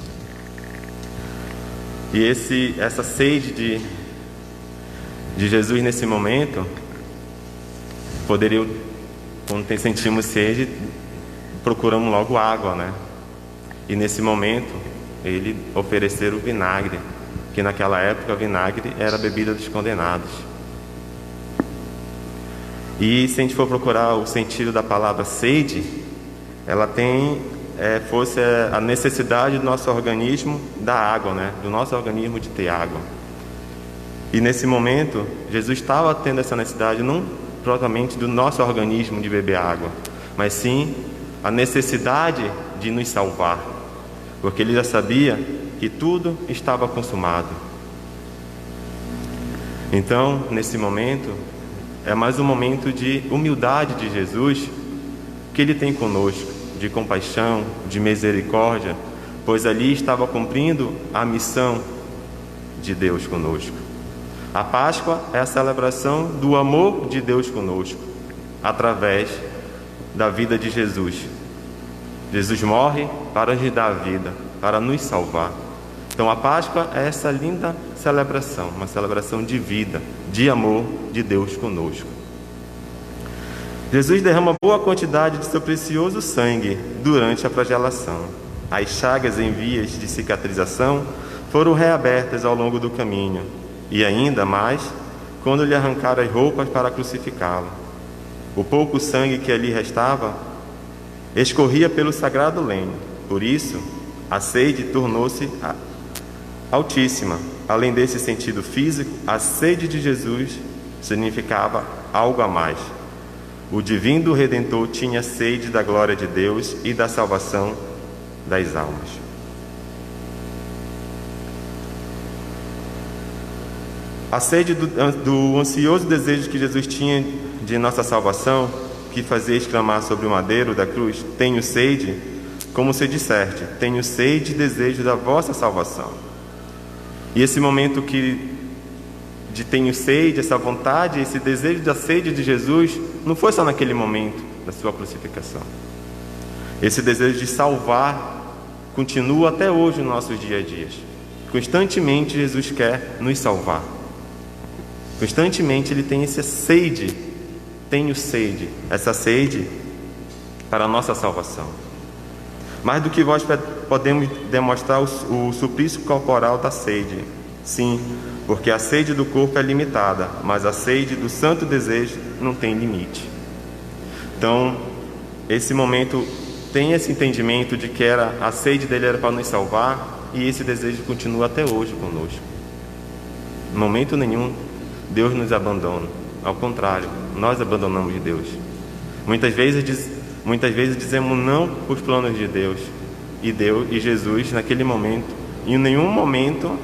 E essa sede de Jesus nesse momento, quando sentimos sede, procuramos logo água, E nesse momento, ele ofereceu o vinagre, que naquela época o vinagre era a bebida dos condenados. E se a gente for procurar o sentido da palavra sede, ela tem fosse a necessidade do nosso organismo da água, do nosso organismo de ter água. E nesse momento, Jesus estava tendo essa necessidade não propriamente do nosso organismo de beber água, mas sim a necessidade de nos salvar, porque ele já sabia que tudo estava consumado. Então, nesse momento, é mais um momento de humildade de Jesus que ele tem conosco, de compaixão, de misericórdia, pois ali estava cumprindo a missão de Deus conosco. A Páscoa é a celebração do amor de Deus conosco, através da vida de Jesus. Jesus morre para nos dar a vida, para nos salvar. Então a Páscoa é essa linda celebração, uma celebração de vida, de amor de Deus conosco. Jesus derrama boa quantidade de seu precioso sangue durante a flagelação. As chagas em vias de cicatrização foram reabertas ao longo do caminho, e ainda mais quando lhe arrancaram as roupas para crucificá-lo. O pouco sangue que ali restava escorria pelo sagrado lenho. Por isso, a sede tornou-se altíssima. Além desse sentido físico, a sede de Jesus significava algo a mais. O divino Redentor tinha sede da glória de Deus e da salvação das almas. A sede do ansioso desejo que Jesus tinha de nossa salvação, que fazia exclamar sobre o madeiro da cruz: tenho sede, como se disserte, tenho sede e desejo da vossa salvação. E esse momento de tenho sede, essa vontade, esse desejo da sede de Jesus, não foi só naquele momento da sua crucificação. Esse desejo de salvar continua até hoje nos nossos dia a dia. Constantemente Jesus quer nos salvar. Constantemente ele tem essa sede tenho sede, essa sede para a nossa salvação. Mais do que vós podemos demonstrar o suplício corporal da sede. Sim, porque a sede do corpo é limitada, mas a sede do santo desejo não tem limite. Então, esse momento tem esse entendimento de que a sede dele era para nos salvar, e esse desejo continua até hoje conosco. Em momento nenhum Deus nos abandona, ao contrário, nós abandonamos de Deus. Muitas vezes dizemos não para os planos de Deus, e Jesus naquele momento, em nenhum momento,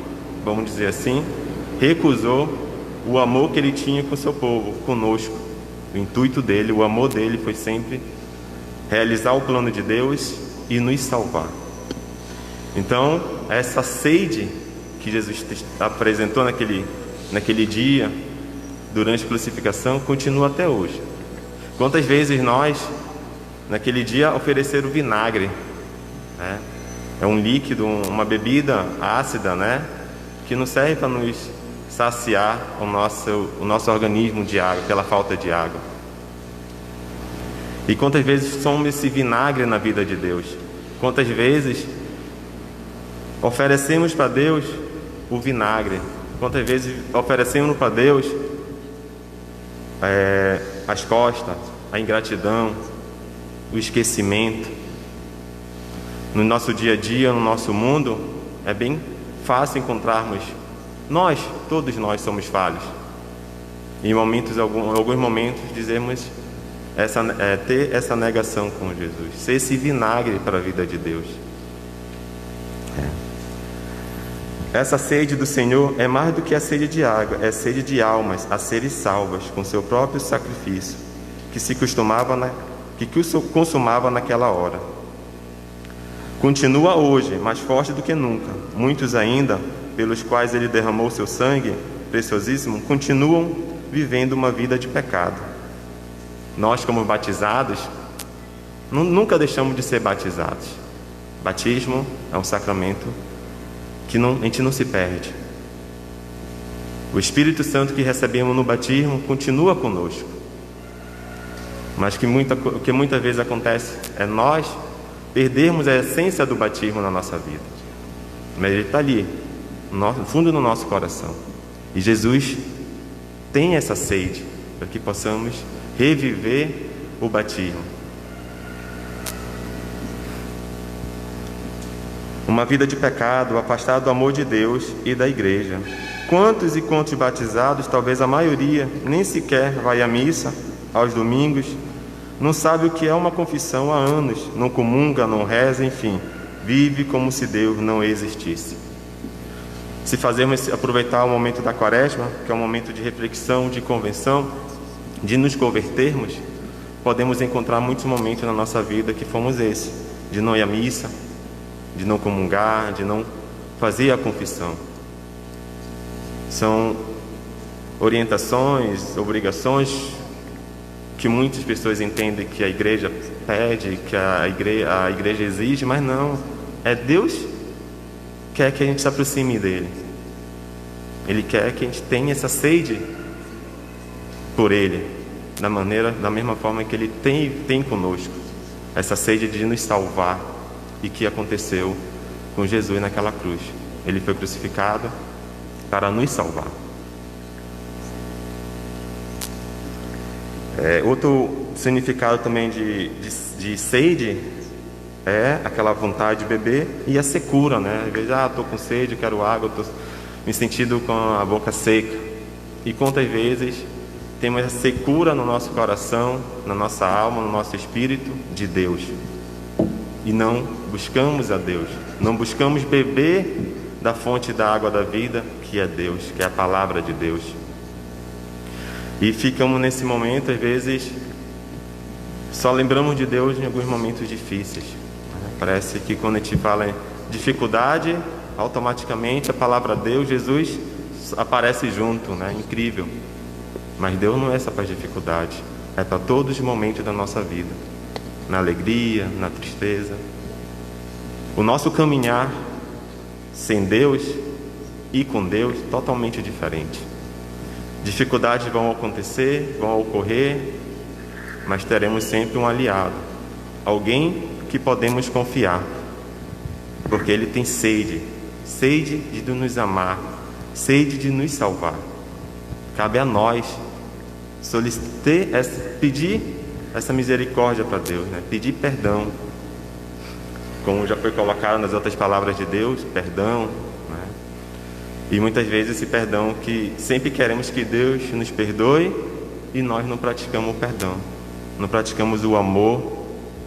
vamos dizer assim, recusou o amor que ele tinha com o seu povo, conosco. O intuito dele, o amor dele foi sempre realizar o plano de Deus e nos salvar. Então, essa sede que Jesus apresentou naquele dia, durante a crucificação, continua até hoje. Quantas vezes nós, naquele dia, ofereceram vinagre, né? É um líquido, uma bebida ácida, né? Que não serve para nos saciar o nosso organismo de água, pela falta de água. E quantas vezes somos esse vinagre na vida de Deus? Quantas vezes oferecemos para Deus o vinagre? Quantas vezes oferecemos para Deus as costas, a ingratidão, o esquecimento? No nosso dia a dia, no nosso mundo, é bem fácil encontrarmos todos nós somos falhos. Em alguns momentos dizemos ter essa negação com Jesus, ser esse vinagre para a vida de Deus. Essa sede do Senhor é mais do que a sede de água, é sede de almas a serem salvas com seu próprio sacrifício, que o consumava naquela hora. Continua hoje, mais forte do que nunca. Muitos ainda, pelos quais ele derramou seu sangue preciosíssimo, continuam vivendo uma vida de pecado. Nós, como batizados, nunca deixamos de ser batizados. Batismo é um sacramento que a gente não se perde. O Espírito Santo que recebemos no batismo continua conosco. Mas o que muitas vezes acontece é nós perdermos a essência do batismo na nossa vida. Mas ele está ali, no fundo do nosso coração. E Jesus tem essa sede para que possamos reviver o batismo. Uma vida de pecado, afastado do amor de Deus e da igreja. Quantos e quantos batizados, talvez a maioria, nem sequer vai à missa aos domingos, não sabe o que é uma confissão há anos, não comunga, não reza, enfim, vive como se Deus não existisse. Se fazermos aproveitar o momento da Quaresma, que é um momento de reflexão, de convenção, de nos convertermos, podemos encontrar muitos momentos na nossa vida que fomos esses, de não ir à missa, de não comungar, de não fazer a confissão. São orientações, obrigações que muitas pessoas entendem que a igreja pede, que a igreja exige, mas não. É Deus que quer que a gente se aproxime dele. Ele quer que a gente tenha essa sede por ele, da mesma forma que ele tem conosco, essa sede de nos salvar, e que aconteceu com Jesus naquela cruz. Ele foi crucificado para nos salvar. Outro significado também de sede é aquela vontade de beber e a secura, né? Às vezes, estou com sede, quero água, estou me sentindo com a boca seca. E quantas vezes temos a secura no nosso coração, na nossa alma, no nosso espírito de Deus, e não buscamos a Deus, não buscamos beber da fonte da água da vida, que é Deus, que é a palavra de Deus. E ficamos nesse momento, às vezes, só lembramos de Deus em alguns momentos difíceis. Parece que quando a gente fala em dificuldade, automaticamente a palavra Deus, Jesus, aparece junto, né? Incrível. Mas Deus não é só para as dificuldades, é para todos os momentos da nossa vida, na alegria, na tristeza. O nosso caminhar sem Deus e com Deus totalmente diferente. Dificuldades vão acontecer, vão ocorrer, mas teremos sempre um aliado, alguém que podemos confiar, porque Ele tem sede de nos amar, sede de nos salvar. Cabe a nós pedir essa misericórdia para Deus, né? Pedir perdão, como já foi colocado nas outras palavras de Deus, perdão, né? E muitas vezes esse perdão que sempre queremos que Deus nos perdoe e nós não praticamos o perdão, não praticamos o amor,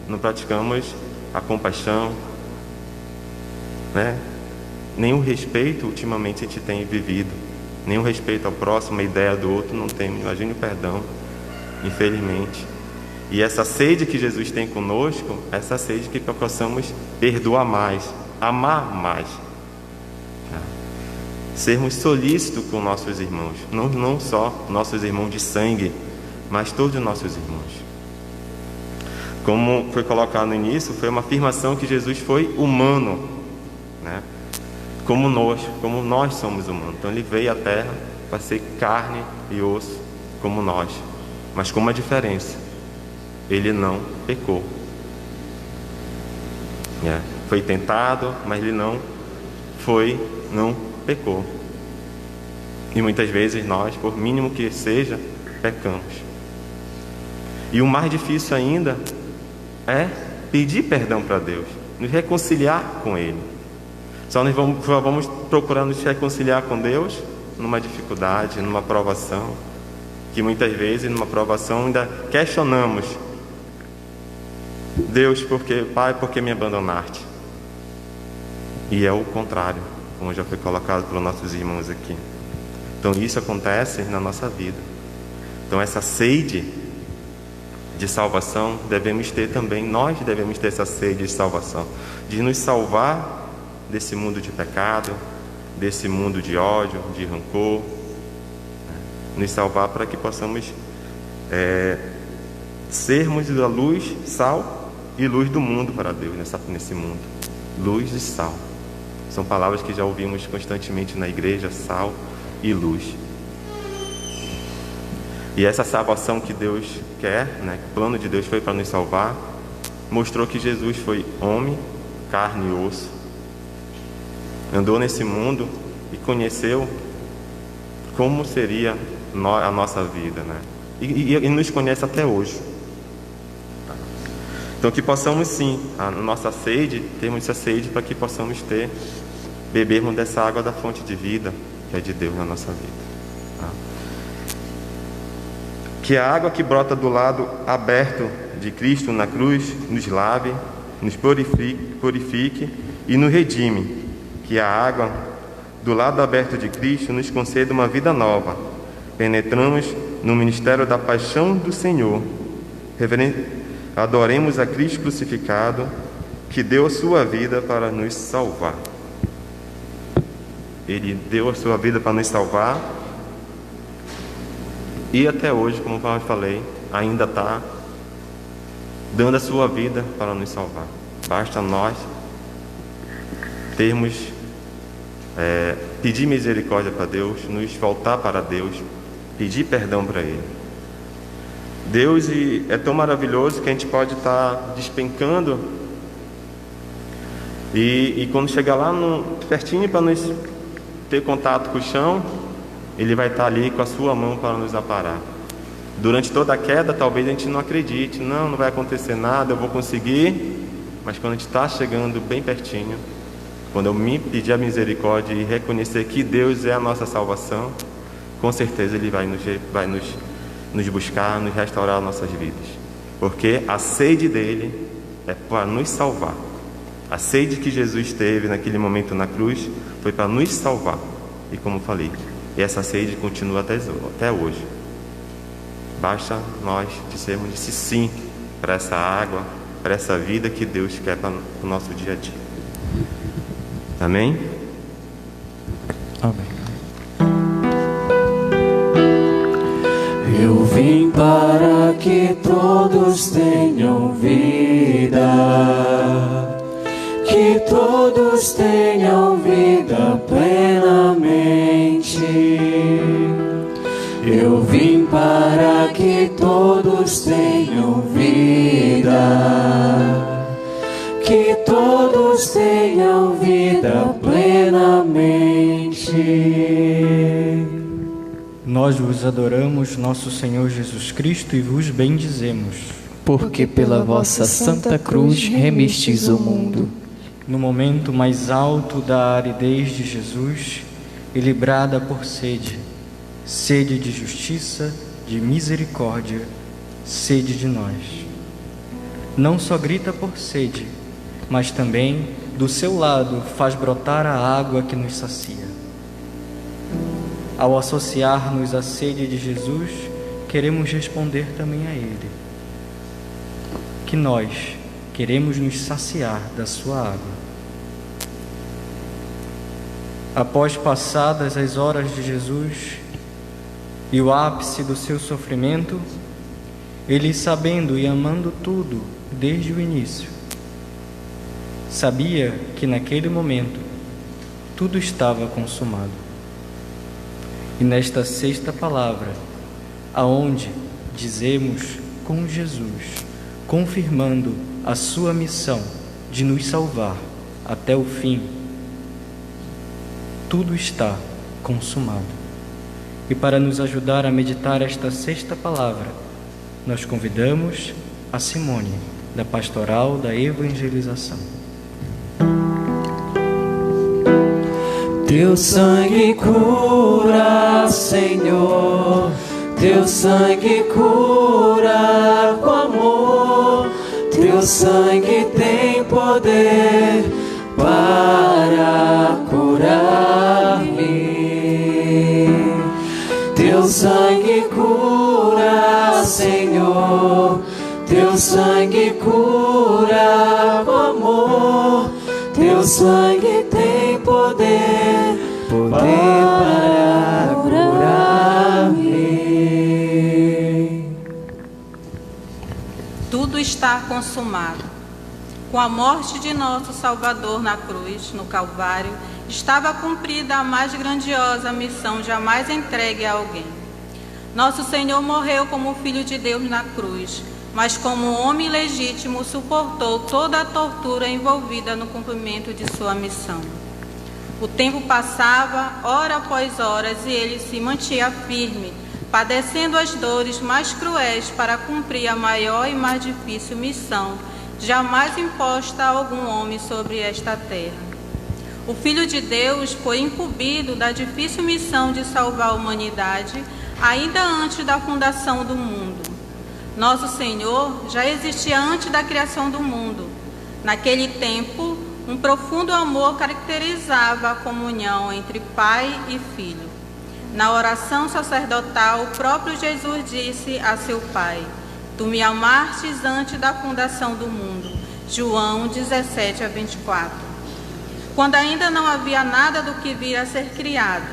não praticamos a compaixão, né? Nem o respeito ultimamente a gente tem vivido, nem o respeito ao próximo, a ideia do outro não tem. Imagine o perdão, infelizmente. E essa sede que Jesus tem conosco, essa sede que possamos perdoar mais, amar mais, tá? Sermos solícitos com nossos irmãos, não só nossos irmãos de sangue, mas todos os nossos irmãos. Como foi colocado no início, foi uma afirmação que Jesus foi humano, né? Como nós somos humanos. Então Ele veio à Terra para ser carne e osso como nós, mas com uma diferença: Ele não pecou. Foi tentado, mas Ele não pecou. E muitas vezes nós, por mínimo que seja, pecamos. E o mais difícil ainda é pedir perdão para Deus, nos reconciliar com Ele. Só nós vamos procurar nos reconciliar com Deus numa dificuldade, numa provação, que muitas vezes numa provação ainda questionamos: Deus, Pai, por que me abandonaste? E é o contrário, como já foi colocado pelos nossos irmãos aqui. Então isso acontece na nossa vida. Então essa sede de salvação devemos ter também. Nós devemos ter essa sede de salvação, de nos salvar desse mundo de pecado, desse mundo de ódio, de rancor, nos salvar para que possamos sermos a luz, sal e luz do mundo para Deus nesse mundo. Luz e sal são palavras que já ouvimos constantemente na igreja: sal e luz. E essa salvação que Deus quer, né, o plano de Deus foi para nos salvar, mostrou que Jesus foi homem, carne e osso, andou nesse mundo e conheceu como seria a nossa vida, né? E nos conhece até hoje. Então que possamos sim, a nossa sede, termos essa sede para que possamos bebermos dessa água da fonte de vida, que é de Deus na nossa vida, tá? Que a água que brota do lado aberto de Cristo na cruz nos lave, nos purifique e nos redime. Que a água do lado aberto de Cristo nos conceda uma vida nova. Penetramos no ministério da paixão do Senhor. Adoremos a Cristo crucificado, que deu a sua vida para nos salvar. Ele deu a sua vida para nos salvar, e até hoje, como eu falei, ainda está dando a sua vida para nos salvar. Basta nós pedir misericórdia para Deus, nos voltar para Deus, pedir perdão para Ele. Deus é tão maravilhoso que a gente pode estar despencando e quando chegar lá pertinho para nos ter contato com o chão, Ele vai estar ali com a sua mão para nos aparar. Durante toda a queda, talvez a gente não acredite, não vai acontecer nada, eu vou conseguir. Mas quando a gente está chegando bem pertinho, quando eu me pedir a misericórdia e reconhecer que Deus é a nossa salvação, com certeza Ele vai nos buscar, nos restaurar as nossas vidas. Porque a sede dEle é para nos salvar. A sede que Jesus teve naquele momento na cruz foi para nos salvar. E como falei, essa sede continua até hoje. Basta nós dizermos sim para essa água, para essa vida que Deus quer para o nosso dia a dia. Amém? Amém. Eu vim para que todos tenham vida, que todos tenham vida plenamente. Eu vim para que todos tenham nós vos adoramos, nosso Senhor Jesus Cristo, e vos bendizemos. Porque pela vossa Santa Cruz remistes o mundo. No momento mais alto da aridez de Jesus, ele brada por sede, sede de justiça, de misericórdia, sede de nós. Não só grita por sede, mas também do seu lado faz brotar a água que nos sacia. Ao associar-nos à sede de Jesus, queremos responder também a Ele, que nós queremos nos saciar da sua água. Após passadas as horas de Jesus e o ápice do seu sofrimento, Ele, sabendo e amando tudo desde o início, sabia que naquele momento tudo estava consumado. E nesta sexta palavra, aonde dizemos com Jesus, confirmando a sua missão de nos salvar até o fim, tudo está consumado. E para nos ajudar a meditar esta sexta palavra, nós convidamos a Simone, da Pastoral da Evangelização. Teu sangue cura, Senhor, teu sangue cura com amor, teu sangue tem poder para curar-me. Teu sangue cura, Senhor, teu sangue cura com amor, teu sangue tem poder para curar-me. Tudo está consumado. Com a morte de nosso Salvador na cruz, no Calvário, estava cumprida a mais grandiosa missão jamais entregue a alguém. Nosso Senhor morreu como Filho de Deus na cruz, mas como homem legítimo suportou toda a tortura envolvida no cumprimento de sua missão. O tempo passava, hora após horas, e ele se mantinha firme, padecendo as dores mais cruéis para cumprir a maior e mais difícil missão jamais imposta a algum homem sobre esta terra. O Filho de Deus foi incumbido da difícil missão de salvar a humanidade ainda antes da fundação do mundo. Nosso Senhor já existia antes da criação do mundo. Naquele tempo, um profundo amor caracterizava a comunhão entre Pai e Filho. Na oração sacerdotal, o próprio Jesus disse a seu Pai: Tu me amastes antes da fundação do mundo. João 17:24. Quando ainda não havia nada do que vir a ser criado,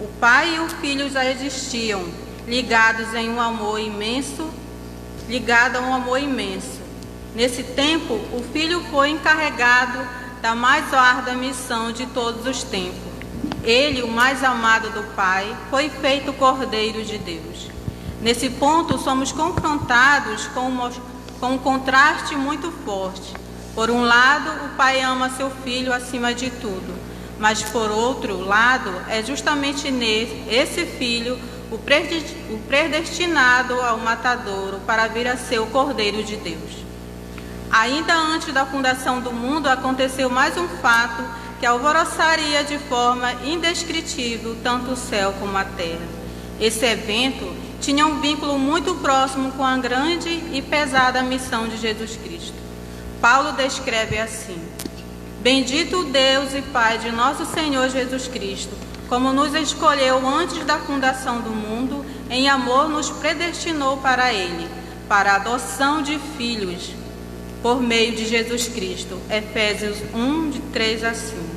o Pai e o Filho já existiam, ligados a um amor imenso. Nesse tempo, o Filho foi encarregado da mais árdua missão de todos os tempos. Ele, o mais amado do Pai, foi feito Cordeiro de Deus. Nesse ponto, somos confrontados com um contraste muito forte. Por um lado, o Pai ama seu Filho acima de tudo, mas por outro lado, é justamente esse Filho o predestinado ao matadouro para vir a ser o Cordeiro de Deus. Ainda antes da fundação do mundo, aconteceu mais um fato que alvoroçaria de forma indescritível tanto o céu como a terra. Esse evento tinha um vínculo muito próximo com a grande e pesada missão de Jesus Cristo. Paulo descreve assim: Bendito o Deus e Pai de nosso Senhor Jesus Cristo, como nos escolheu antes da fundação do mundo, em amor nos predestinou para Ele, para a adoção de filhos, por meio de Jesus Cristo. Efésios 1:3-5.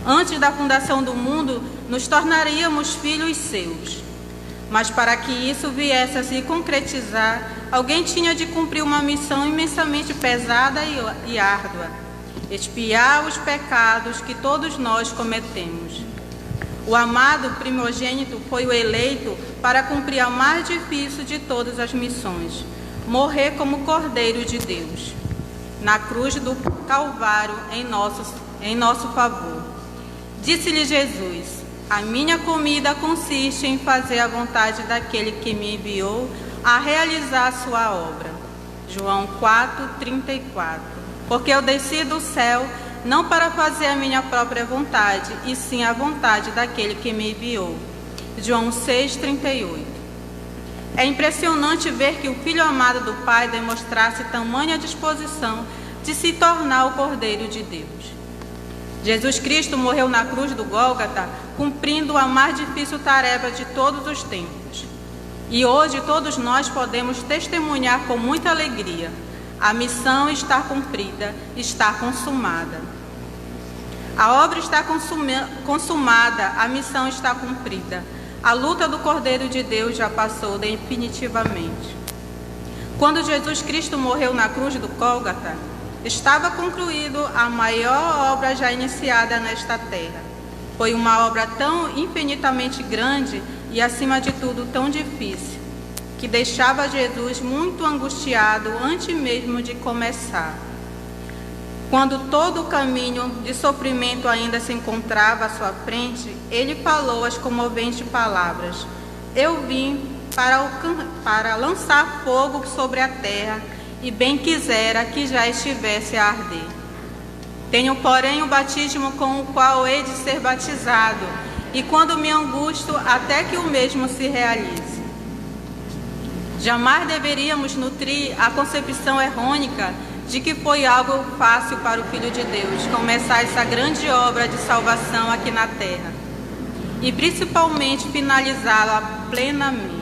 Antes da fundação do mundo, nos tornaríamos filhos seus. Mas para que isso viesse a se concretizar, alguém tinha de cumprir uma missão imensamente pesada e árdua: expiar os pecados que todos nós cometemos. O amado primogênito foi o eleito para cumprir a mais difícil de todas as missões: morrer como Cordeiro de Deus, na cruz do Calvário em nosso favor. Disse-lhe Jesus: A minha comida consiste em fazer a vontade daquele que me enviou a realizar a sua obra. João 4:34. Porque eu desci do céu não para fazer a minha própria vontade, e sim a vontade daquele que me enviou. João 6:38. É impressionante ver que o Filho amado do Pai demonstrasse tamanha disposição de se tornar o Cordeiro de Deus. Jesus Cristo morreu na cruz do Gólgota, cumprindo a mais difícil tarefa de todos os tempos. E hoje todos nós podemos testemunhar com muita alegria: a missão está cumprida, está consumada. A obra está consumada, a missão está cumprida. A luta do Cordeiro de Deus já passou definitivamente. Quando Jesus Cristo morreu na cruz do Gólgota, estava concluído a maior obra já iniciada nesta terra. Foi uma obra tão infinitamente grande e, acima de tudo, tão difícil, que deixava Jesus muito angustiado antes mesmo de começar. Quando todo o caminho de sofrimento ainda se encontrava à sua frente, ele falou as comoventes palavras: eu vim para lançar fogo sobre a terra, e bem quisera que já estivesse a arder. Tenho, porém, o batismo com o qual hei de ser batizado, e quando me angusto, até que o mesmo se realize. Jamais deveríamos nutrir a concepção errônea de que foi algo fácil para o Filho de Deus começar essa grande obra de salvação aqui na terra, e principalmente finalizá-la plenamente.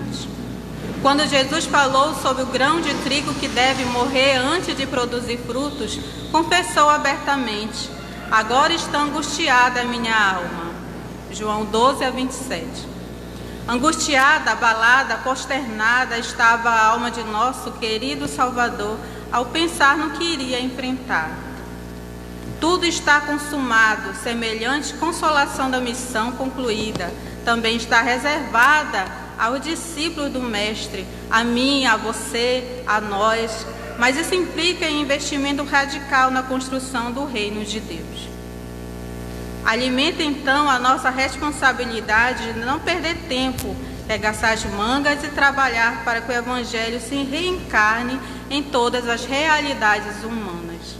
Quando Jesus falou sobre o grão de trigo que deve morrer antes de produzir frutos, confessou abertamente: agora está angustiada a minha alma. João 12:27. Angustiada, abalada, consternada estava a alma de nosso querido Salvador ao pensar no que iria enfrentar. Tudo está consumado, semelhante consolação da missão concluída também está reservada aos discípulos do Mestre, a mim, a você, a nós, mas isso implica em investimento radical na construção do reino de Deus. Alimenta então a nossa responsabilidade de não perder tempo, regaçar as mangas e trabalhar para que o Evangelho se reencarne em todas as realidades humanas.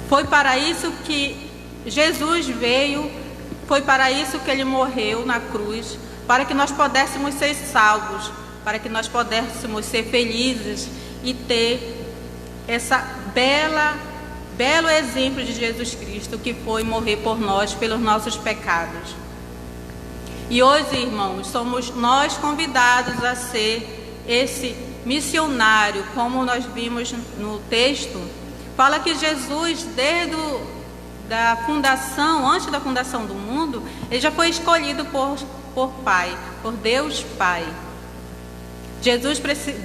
Foi para isso que Jesus veio, foi para isso que Ele morreu na cruz, para que nós pudéssemos ser salvos, para que nós pudéssemos ser felizes e ter essa belo exemplo de Jesus Cristo, que foi morrer por nós, pelos nossos pecados. E hoje, irmãos, somos nós convidados a ser esse missionário, como nós vimos no texto. Fala que Jesus, desde da fundação, antes da fundação do mundo, ele já foi escolhido por Pai, por Deus Pai.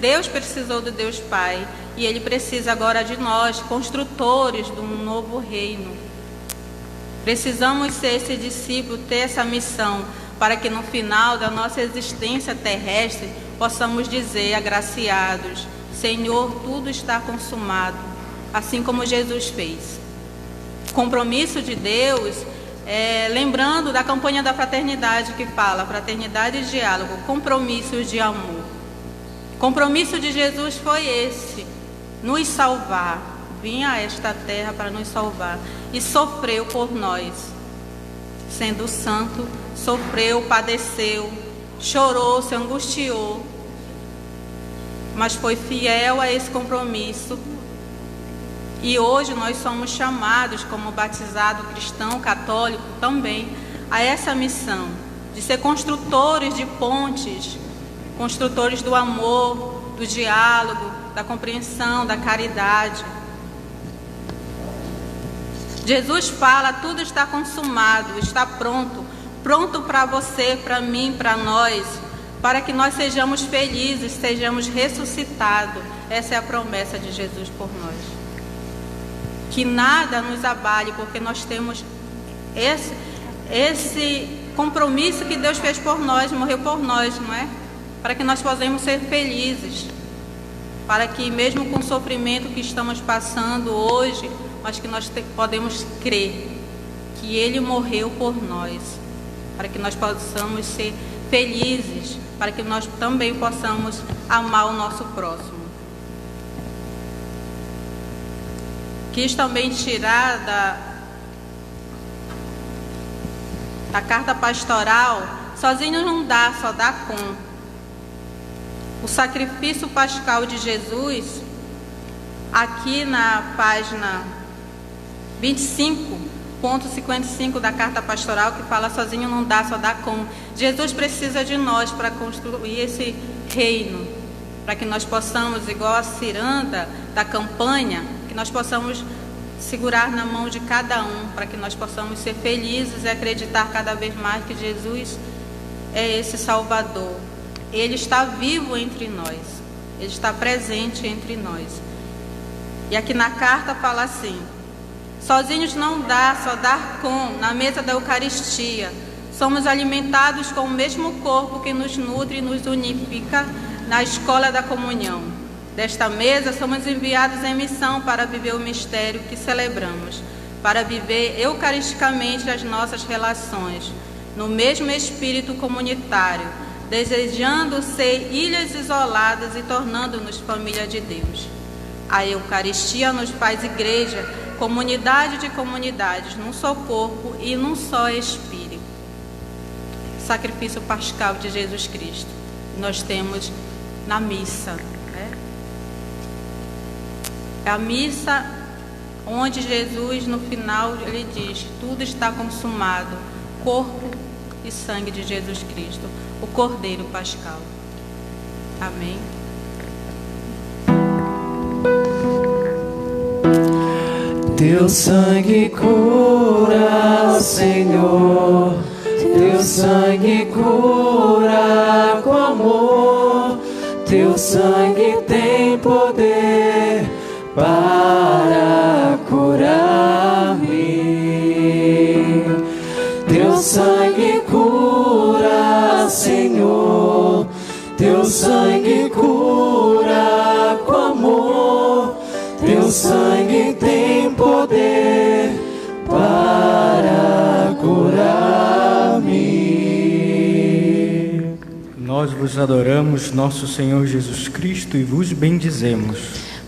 Deus precisou do Deus Pai, e Ele precisa agora de nós, construtores de um novo reino. Precisamos ser esse discípulo, ter essa missão, para que no final da nossa existência terrestre possamos dizer, agraciados: Senhor, tudo está consumado, assim como Jesus fez. Compromisso de Deus, lembrando da campanha da fraternidade que fala, fraternidade e diálogo, compromissos de amor. Compromisso de Jesus foi esse, nos salvar, vinha a esta terra para nos salvar e sofreu por nós. Sendo santo, sofreu, padeceu, chorou, se angustiou, mas foi fiel a esse compromisso. E hoje nós somos chamados, como batizado cristão, católico também, a essa missão de ser construtores de pontes, construtores do amor, do diálogo, da compreensão, da caridade. Jesus fala: tudo está consumado, está pronto, pronto para você, para mim, para nós, para que nós sejamos felizes, sejamos ressuscitados. Essa é a promessa de Jesus por nós. Que nada nos abale, porque nós temos esse compromisso que Deus fez por nós, morreu por nós, não é? Para que nós possamos ser felizes, para que mesmo com o sofrimento que estamos passando hoje, mas que nós podemos crer que Ele morreu por nós, para que nós possamos ser felizes, para que nós também possamos amar o nosso próximo. Quis também tirar da carta pastoral, sozinho não dá, só dá com. O sacrifício pascal de Jesus, aqui na página 25.55 da carta pastoral, que fala sozinho não dá, só dá com. Jesus precisa de nós para construir esse reino, para que nós possamos, igual a ciranda da campanha, que nós possamos segurar na mão de cada um, para que nós possamos ser felizes e acreditar cada vez mais que Jesus é esse Salvador. Ele está vivo entre nós, Ele está presente entre nós. E aqui na carta fala assim: sozinhos não dá, só dar com, na mesa da Eucaristia. Somos alimentados com o mesmo corpo que nos nutre e nos unifica na escola da comunhão. Desta mesa somos enviados em missão para viver o mistério que celebramos, para viver eucaristicamente as nossas relações, no mesmo espírito comunitário, desejando ser ilhas isoladas e tornando-nos família de Deus. A Eucaristia nos faz igreja, comunidade de comunidades, num só corpo e num só espírito. Sacrifício pascal de Jesus Cristo. Nós temos na missa. É a missa onde Jesus, no final, ele diz: tudo está consumado, corpo e sangue de Jesus Cristo, o Cordeiro Pascal. Amém. Teu sangue cura, Senhor, teu sangue cura com amor, teu sangue tem poder para curar-me. Teu sangue cura, Senhor, teu sangue cura com amor, teu sangue tem poder para curar-me. Nós vos adoramos, nosso Senhor Jesus Cristo, e vos bendizemos,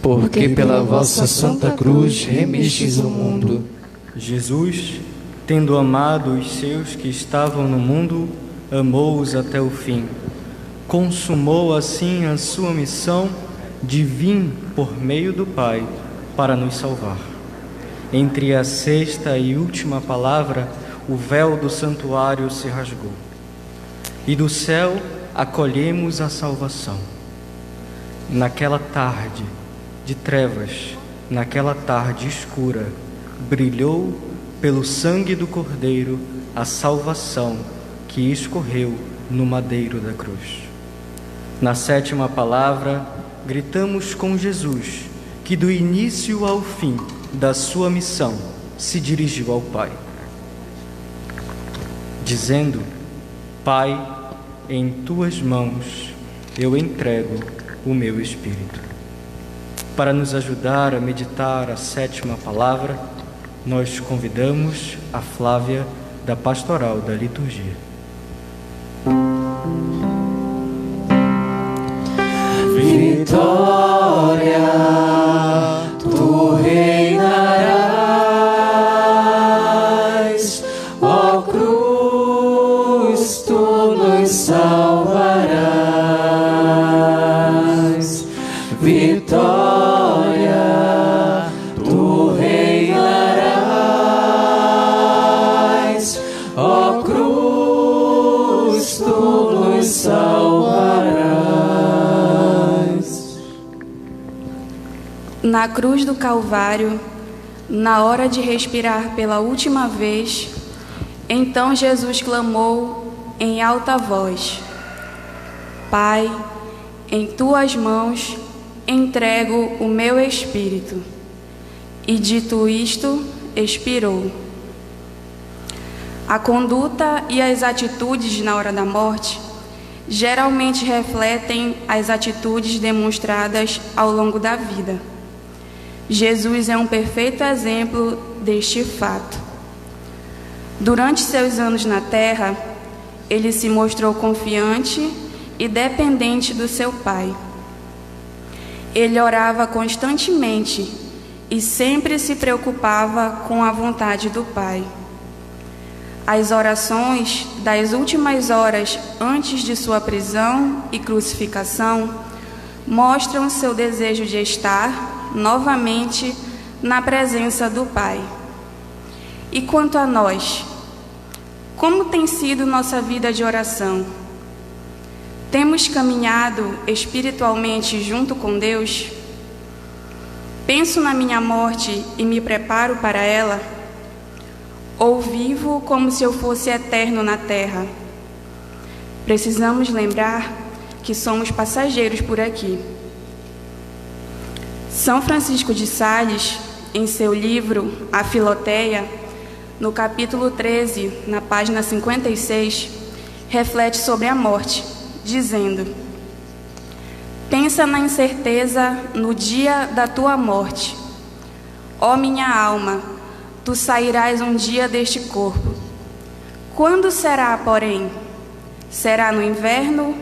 porque pela vossa santa cruz remistes o mundo. Jesus, tendo amado os seus que estavam no mundo, amou-os até o fim. Consumou assim a sua missão de vir por meio do Pai para nos salvar. Entre a sexta e última palavra, o véu do santuário se rasgou, e do céu acolhemos a salvação. Naquela tarde de trevas, naquela tarde escura, brilhou pelo sangue do Cordeiro a salvação que escorreu no madeiro da cruz. Na sétima palavra, gritamos com Jesus, que do início ao fim da sua missão se dirigiu ao Pai, dizendo: Pai, em tuas mãos eu entrego o meu espírito. Para nos ajudar a meditar a sétima palavra, nós convidamos a Flávia da Pastoral da Liturgia. Vitória, tu reinarás, ó cruz, tu nos salvarás. Vitória, tu reinarás, ó cruz, tu nos salvarás. Na cruz do Calvário, na hora de respirar pela última vez, então Jesus clamou em alta voz: Pai, em tuas mãos entrego o meu espírito. E dito isto, expirou. A conduta e as atitudes na hora da morte geralmente refletem as atitudes demonstradas ao longo da vida. Jesus é um perfeito exemplo deste fato. Durante seus anos na terra, ele se mostrou confiante e dependente do seu Pai. Ele orava constantemente e sempre se preocupava com a vontade do Pai. As orações das últimas horas antes de sua prisão e crucificação mostram seu desejo de estar novamente na presença do Pai. E quanto a nós, como tem sido nossa vida de oração? Temos caminhado espiritualmente junto com Deus? Penso na minha morte e me preparo para ela? Ou vivo como se eu fosse eterno na terra? Precisamos lembrar que somos passageiros por aqui. São Francisco de Sales, em seu livro A Filoteia, no capítulo 13, na página 56, reflete sobre a morte, dizendo: pensa na incerteza no dia da tua morte. Ó minha alma, tu sairás um dia deste corpo. Quando será, porém? Será no inverno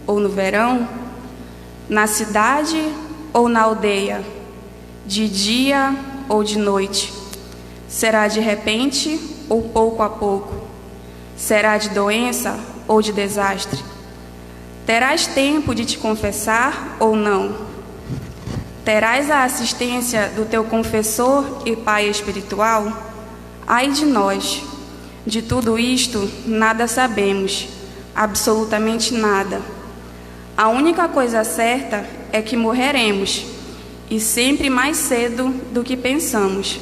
ou no verão? Na cidade ou na aldeia? De dia ou de noite? Será de repente ou pouco a pouco? Será de doença ou de desastre? Terás tempo de te confessar ou não? Terás a assistência do teu confessor e pai espiritual? Ai de nós! De tudo isto, nada sabemos, absolutamente nada. A única coisa certa é que morreremos, e sempre mais cedo do que pensamos.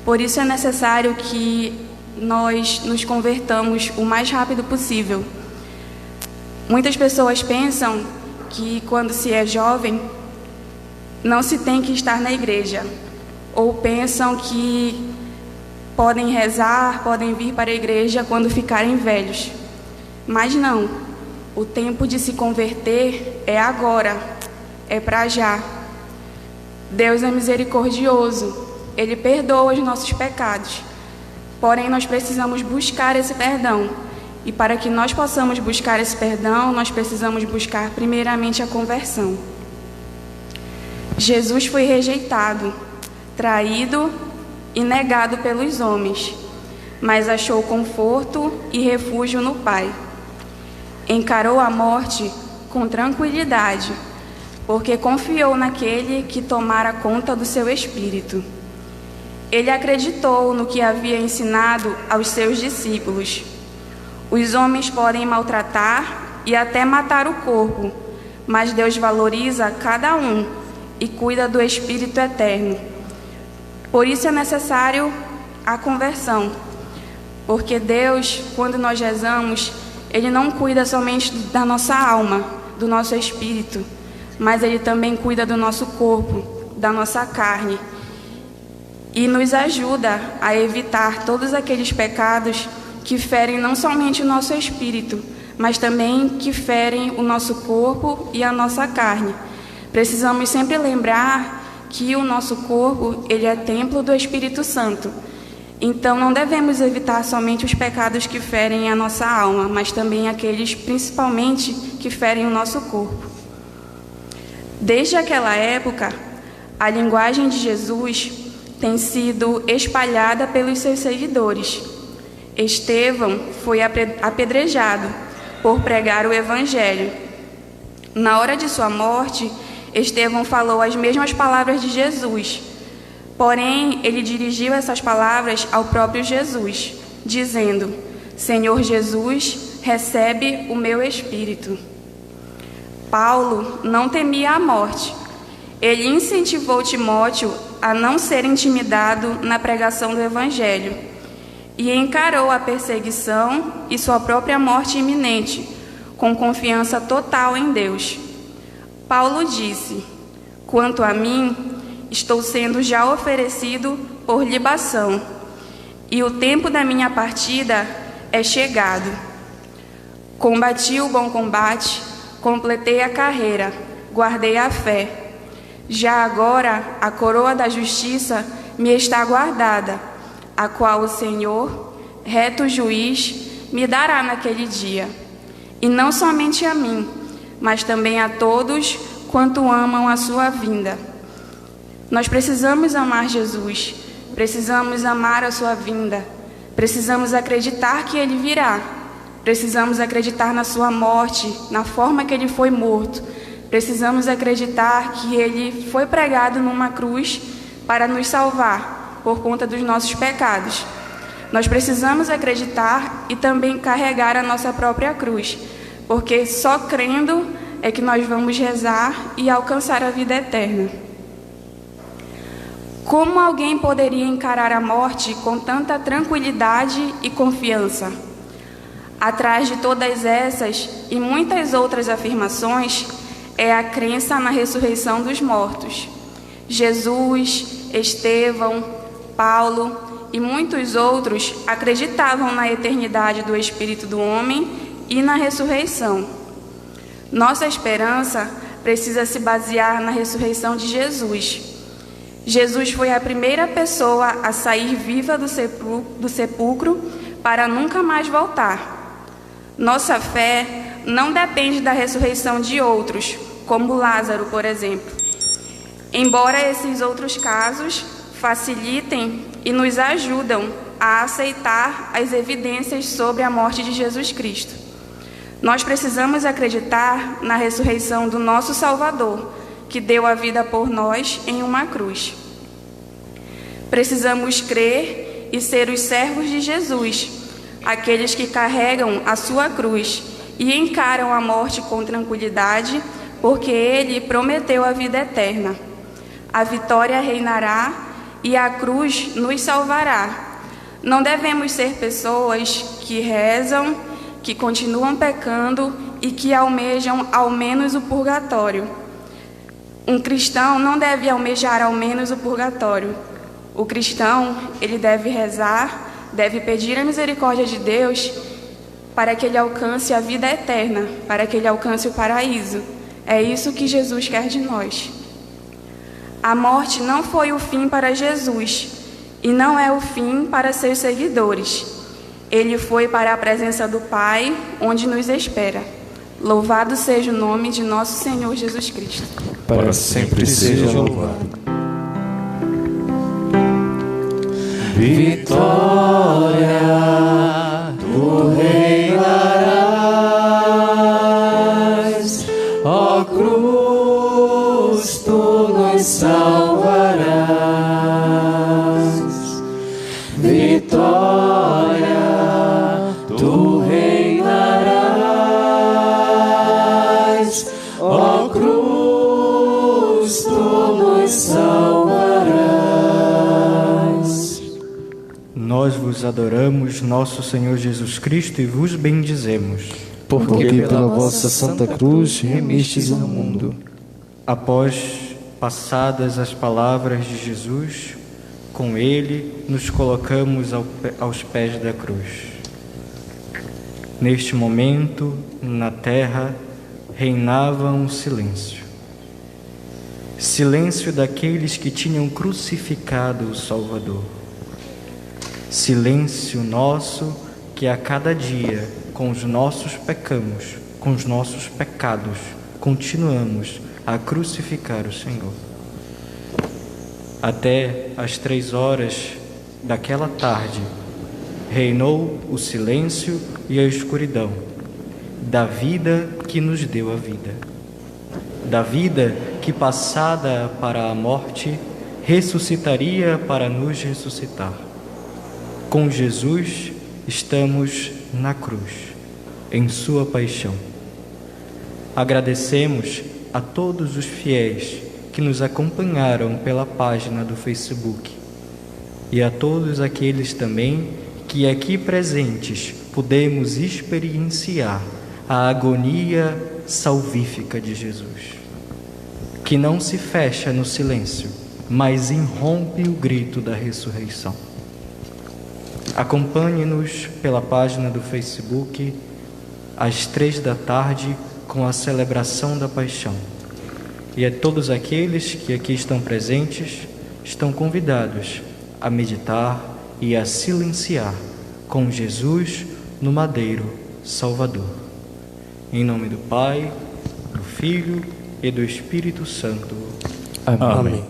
Por isso é necessário que nós nos convertamos o mais rápido possível. Muitas pessoas pensam que quando se é jovem, não se tem que estar na igreja, ou pensam que podem rezar, podem vir para a igreja quando ficarem velhos. Mas não, o tempo de se converter é agora, é para já. Deus é misericordioso, Ele perdoa os nossos pecados, porém nós precisamos buscar esse perdão. E para que nós possamos buscar esse perdão, nós precisamos buscar primeiramente a conversão. Jesus foi rejeitado, traído e negado pelos homens, mas achou conforto e refúgio no Pai. Encarou a morte com tranquilidade, porque confiou naquele que tomara conta do seu espírito. Ele acreditou no que havia ensinado aos seus discípulos. Os homens podem maltratar e até matar o corpo, mas Deus valoriza cada um e cuida do espírito eterno. Por isso é necessário a conversão, porque Deus, quando nós rezamos, Ele não cuida somente da nossa alma, do nosso espírito, mas Ele também cuida do nosso corpo, da nossa carne, e nos ajuda a evitar todos aqueles pecados que ferem não somente o nosso espírito, mas também que ferem o nosso corpo e a nossa carne. Precisamos sempre lembrar que o nosso corpo, ele é templo do Espírito Santo. Então não devemos evitar somente os pecados que ferem a nossa alma, mas também aqueles principalmente que ferem o nosso corpo. Desde aquela época, a linguagem de Jesus tem sido espalhada pelos seus seguidores. Estevão foi apedrejado por pregar o Evangelho. Na hora de sua morte, Estevão falou as mesmas palavras de Jesus, porém ele dirigiu essas palavras ao próprio Jesus, dizendo: Senhor Jesus, recebe o meu espírito. Paulo não temia a morte. Ele incentivou Timóteo a não ser intimidado na pregação do Evangelho e encarou a perseguição e sua própria morte iminente com confiança total em Deus. Paulo disse: quanto a mim, estou sendo já oferecido por libação, e o tempo da minha partida é chegado. Combati o bom combate, completei a carreira, guardei a fé. Já agora a coroa da justiça me está guardada, a qual o Senhor, reto juiz, me dará naquele dia. E não somente a mim, mas também a todos quanto amam a sua vinda. Nós precisamos amar Jesus, precisamos amar a sua vinda, precisamos acreditar que ele virá, precisamos acreditar na sua morte, na forma que ele foi morto, precisamos acreditar que ele foi pregado numa cruz para nos salvar por conta dos nossos pecados. Nós precisamos acreditar e também carregar a nossa própria cruz, porque só crendo é que nós vamos rezar e alcançar a vida eterna. Como alguém poderia encarar a morte com tanta tranquilidade e confiança? Atrás de todas essas e muitas outras afirmações é a crença na ressurreição dos mortos. Jesus, Estevão, Paulo e muitos outros acreditavam na eternidade do espírito do homem e na ressurreição. Nossa esperança precisa se basear na ressurreição de Jesus. Jesus foi a primeira pessoa a sair viva do sepulcro para nunca mais voltar. Nossa fé não depende da ressurreição de outros, como Lázaro, por exemplo. Embora esses outros casos facilitem e nos ajudam a aceitar as evidências sobre a morte de Jesus Cristo. Nós precisamos acreditar na ressurreição do nosso Salvador, que deu a vida por nós em uma cruz. Precisamos crer e ser os servos de Jesus, aqueles que carregam a sua cruz e encaram a morte com tranquilidade, porque ele prometeu a vida eterna. A vitória reinará e a cruz nos salvará. Não devemos ser pessoas que rezam, que continuam pecando e que almejam ao menos o purgatório. Um cristão não deve almejar ao menos o purgatório. O cristão, ele deve rezar, deve pedir a misericórdia de Deus para que ele alcance a vida eterna, para que ele alcance o paraíso. É isso que Jesus quer de nós. A morte não foi o fim para Jesus e não é o fim para seus seguidores. Ele foi para a presença do Pai, onde nos espera. Louvado seja o nome de nosso Senhor Jesus Cristo. Para sempre seja louvado. Vitória, tu reinarás, ó cruz, tu nos salvarás. Vitória, tu reinarás, ó cruz, tu nos salvarás. Nós vos adoramos, nosso Senhor Jesus Cristo, e vos bendizemos. Porque pela vossa Santa Cruz remistes o mundo. Após passadas as palavras de Jesus, com ele nos colocamos aos pés da cruz. Neste momento, na terra, reinava um silêncio. Silêncio daqueles que tinham crucificado o Salvador. Silêncio nosso que a cada dia, com os nossos pecados, continuamos a crucificar o Senhor. Até às 3 horas daquela tarde, reinou o silêncio e a escuridão da vida que nos deu a vida. Da vida que, passada para a morte, ressuscitaria para nos ressuscitar. Com Jesus estamos na cruz, em sua paixão. Agradecemos a todos os fiéis que nos acompanharam pela página do Facebook e a todos aqueles também que aqui presentes pudemos experienciar a agonia salvífica de Jesus, que não se fecha no silêncio, mas irrompe o grito da ressurreição. Acompanhe-nos pela página do Facebook às 3 da tarde com a celebração da Paixão. E a todos aqueles que aqui estão presentes estão convidados a meditar e a silenciar com Jesus no madeiro Salvador. Em nome do Pai, do Filho e do Espírito Santo. Amém.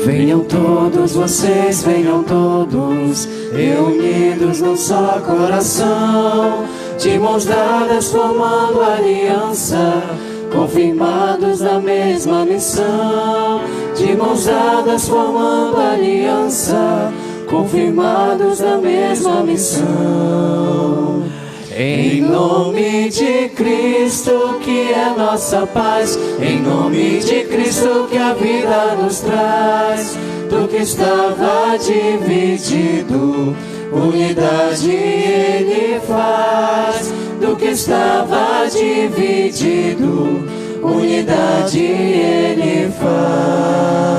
Venham todos vocês, venham todos, reunidos num só coração, de mãos dadas formando aliança, confirmados na mesma missão. De mãos dadas formando aliança, confirmados na mesma missão. Em nome de Cristo, que é nossa paz, em nome de Cristo, que a vida nos traz, do que estava dividido, unidade Ele faz. Do que estava dividido, unidade Ele faz.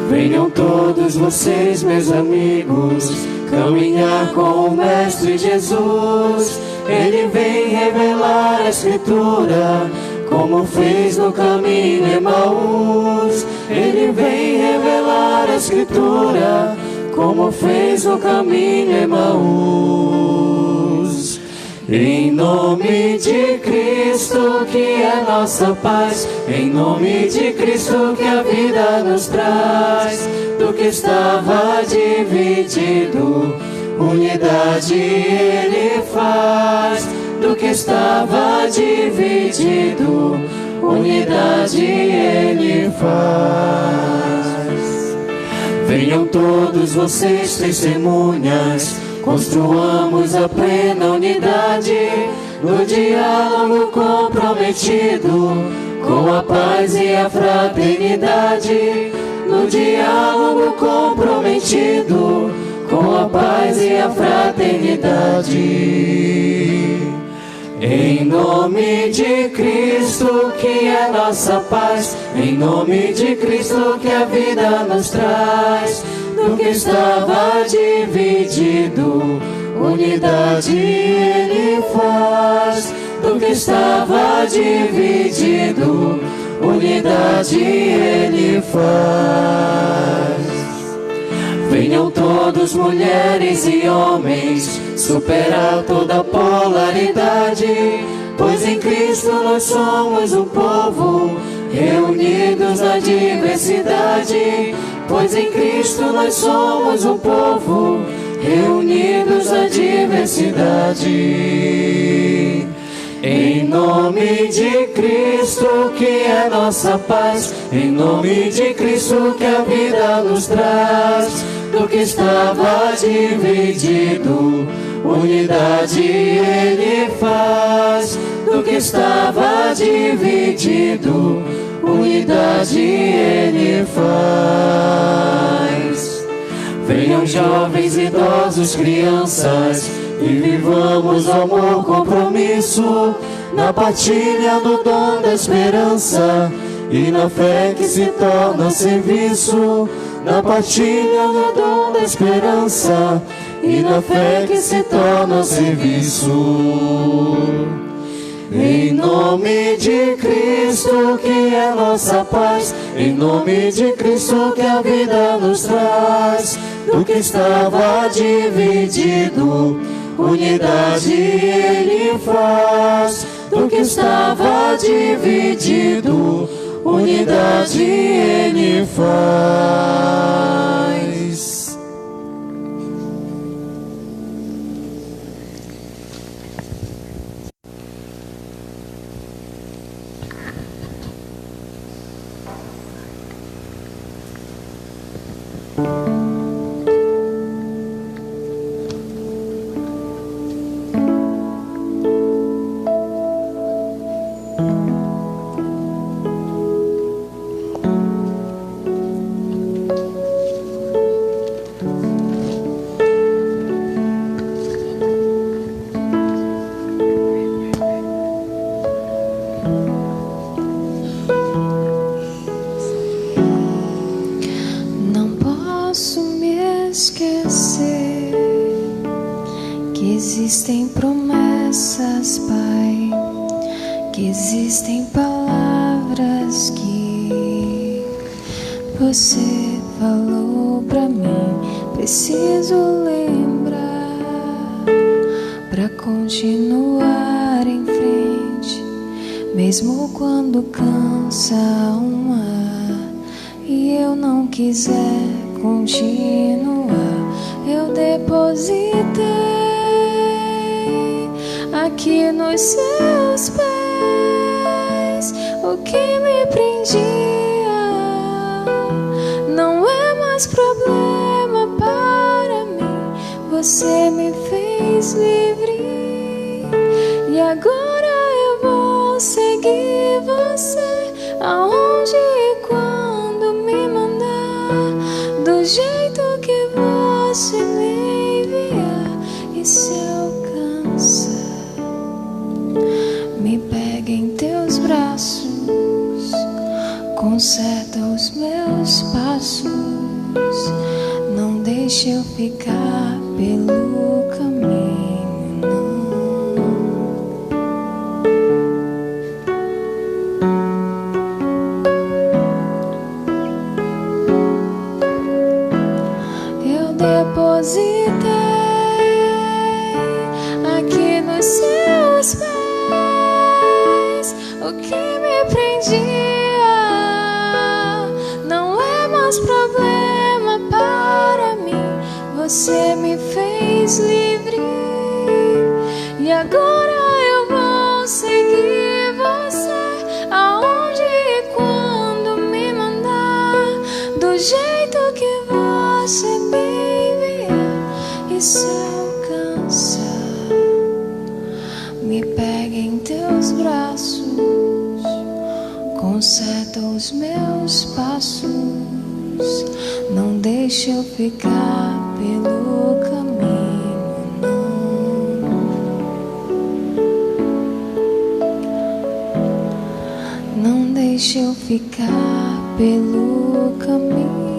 Venham todos vocês, meus amigos, caminhar com o Mestre Jesus. Ele vem revelar a Escritura, como fez no caminho Emaús. Ele vem revelar a Escritura, como fez no caminho Emaús. Em nome de Cristo, que é nossa paz, em nome de Cristo, que a vida nos traz, do que estava dividido, unidade Ele faz. Do que estava dividido, unidade Ele faz. Venham todos vocês, testemunhas, construamos a plena unidade, no diálogo comprometido, com a paz e a fraternidade. No diálogo comprometido, com a paz e a fraternidade. Em nome de Cristo, que é nossa paz, em nome de Cristo, que a vida nos traz, do que estava dividido, unidade Ele faz. Do que estava dividido, unidade Ele faz. Venham todos, mulheres e homens, superar toda polaridade, pois em Cristo nós somos um povo, reunidos na diversidade. Pois em Cristo nós somos um povo, reunidos na diversidade. Em nome de Cristo, que é nossa paz, em nome de Cristo, que a vida nos traz, do que estava dividido, unidade Ele faz. Do que estava dividido, unidade Ele faz. Venham jovens, idosos, crianças, e vivamos o amor, compromisso, na partilha do dom da esperança, e na fé que se torna serviço. Na partilha do dom da esperança, e na fé que se torna serviço. Em nome de Cristo, que é nossa paz, em nome de Cristo, que a vida nos traz, do que estava dividido, unidade Ele faz. Do que estava dividido, unidade Ele faz. existem promessas, Pai, que existem palavras que você falou pra mim. Preciso lembrar pra continuar em frente, mesmo quando cansa o ar e eu não quiser continuar. Eu depositei aqui nos seus pés o que me prendia. Não é mais problema para mim. Você me fez livre e agora eu vou seguir você aonde e quando me mandar, do jeito que você me enviar. E se eu cansar, me pega em teus braços, conserta os meus passos, não deixe eu ficar pelo caminho, não. Eu depositei aqui nos seus pés o que me prendia. Não é mais problema para mim. Você me fez livre e agora eu vou seguir você aonde e quando me mandar, do jeito que você me enviar. E se eu cansar, me pega em teus braços, conserta os meus passos, não deixe eu ficar pelo caminho, não. Não deixe eu ficar pelo caminho.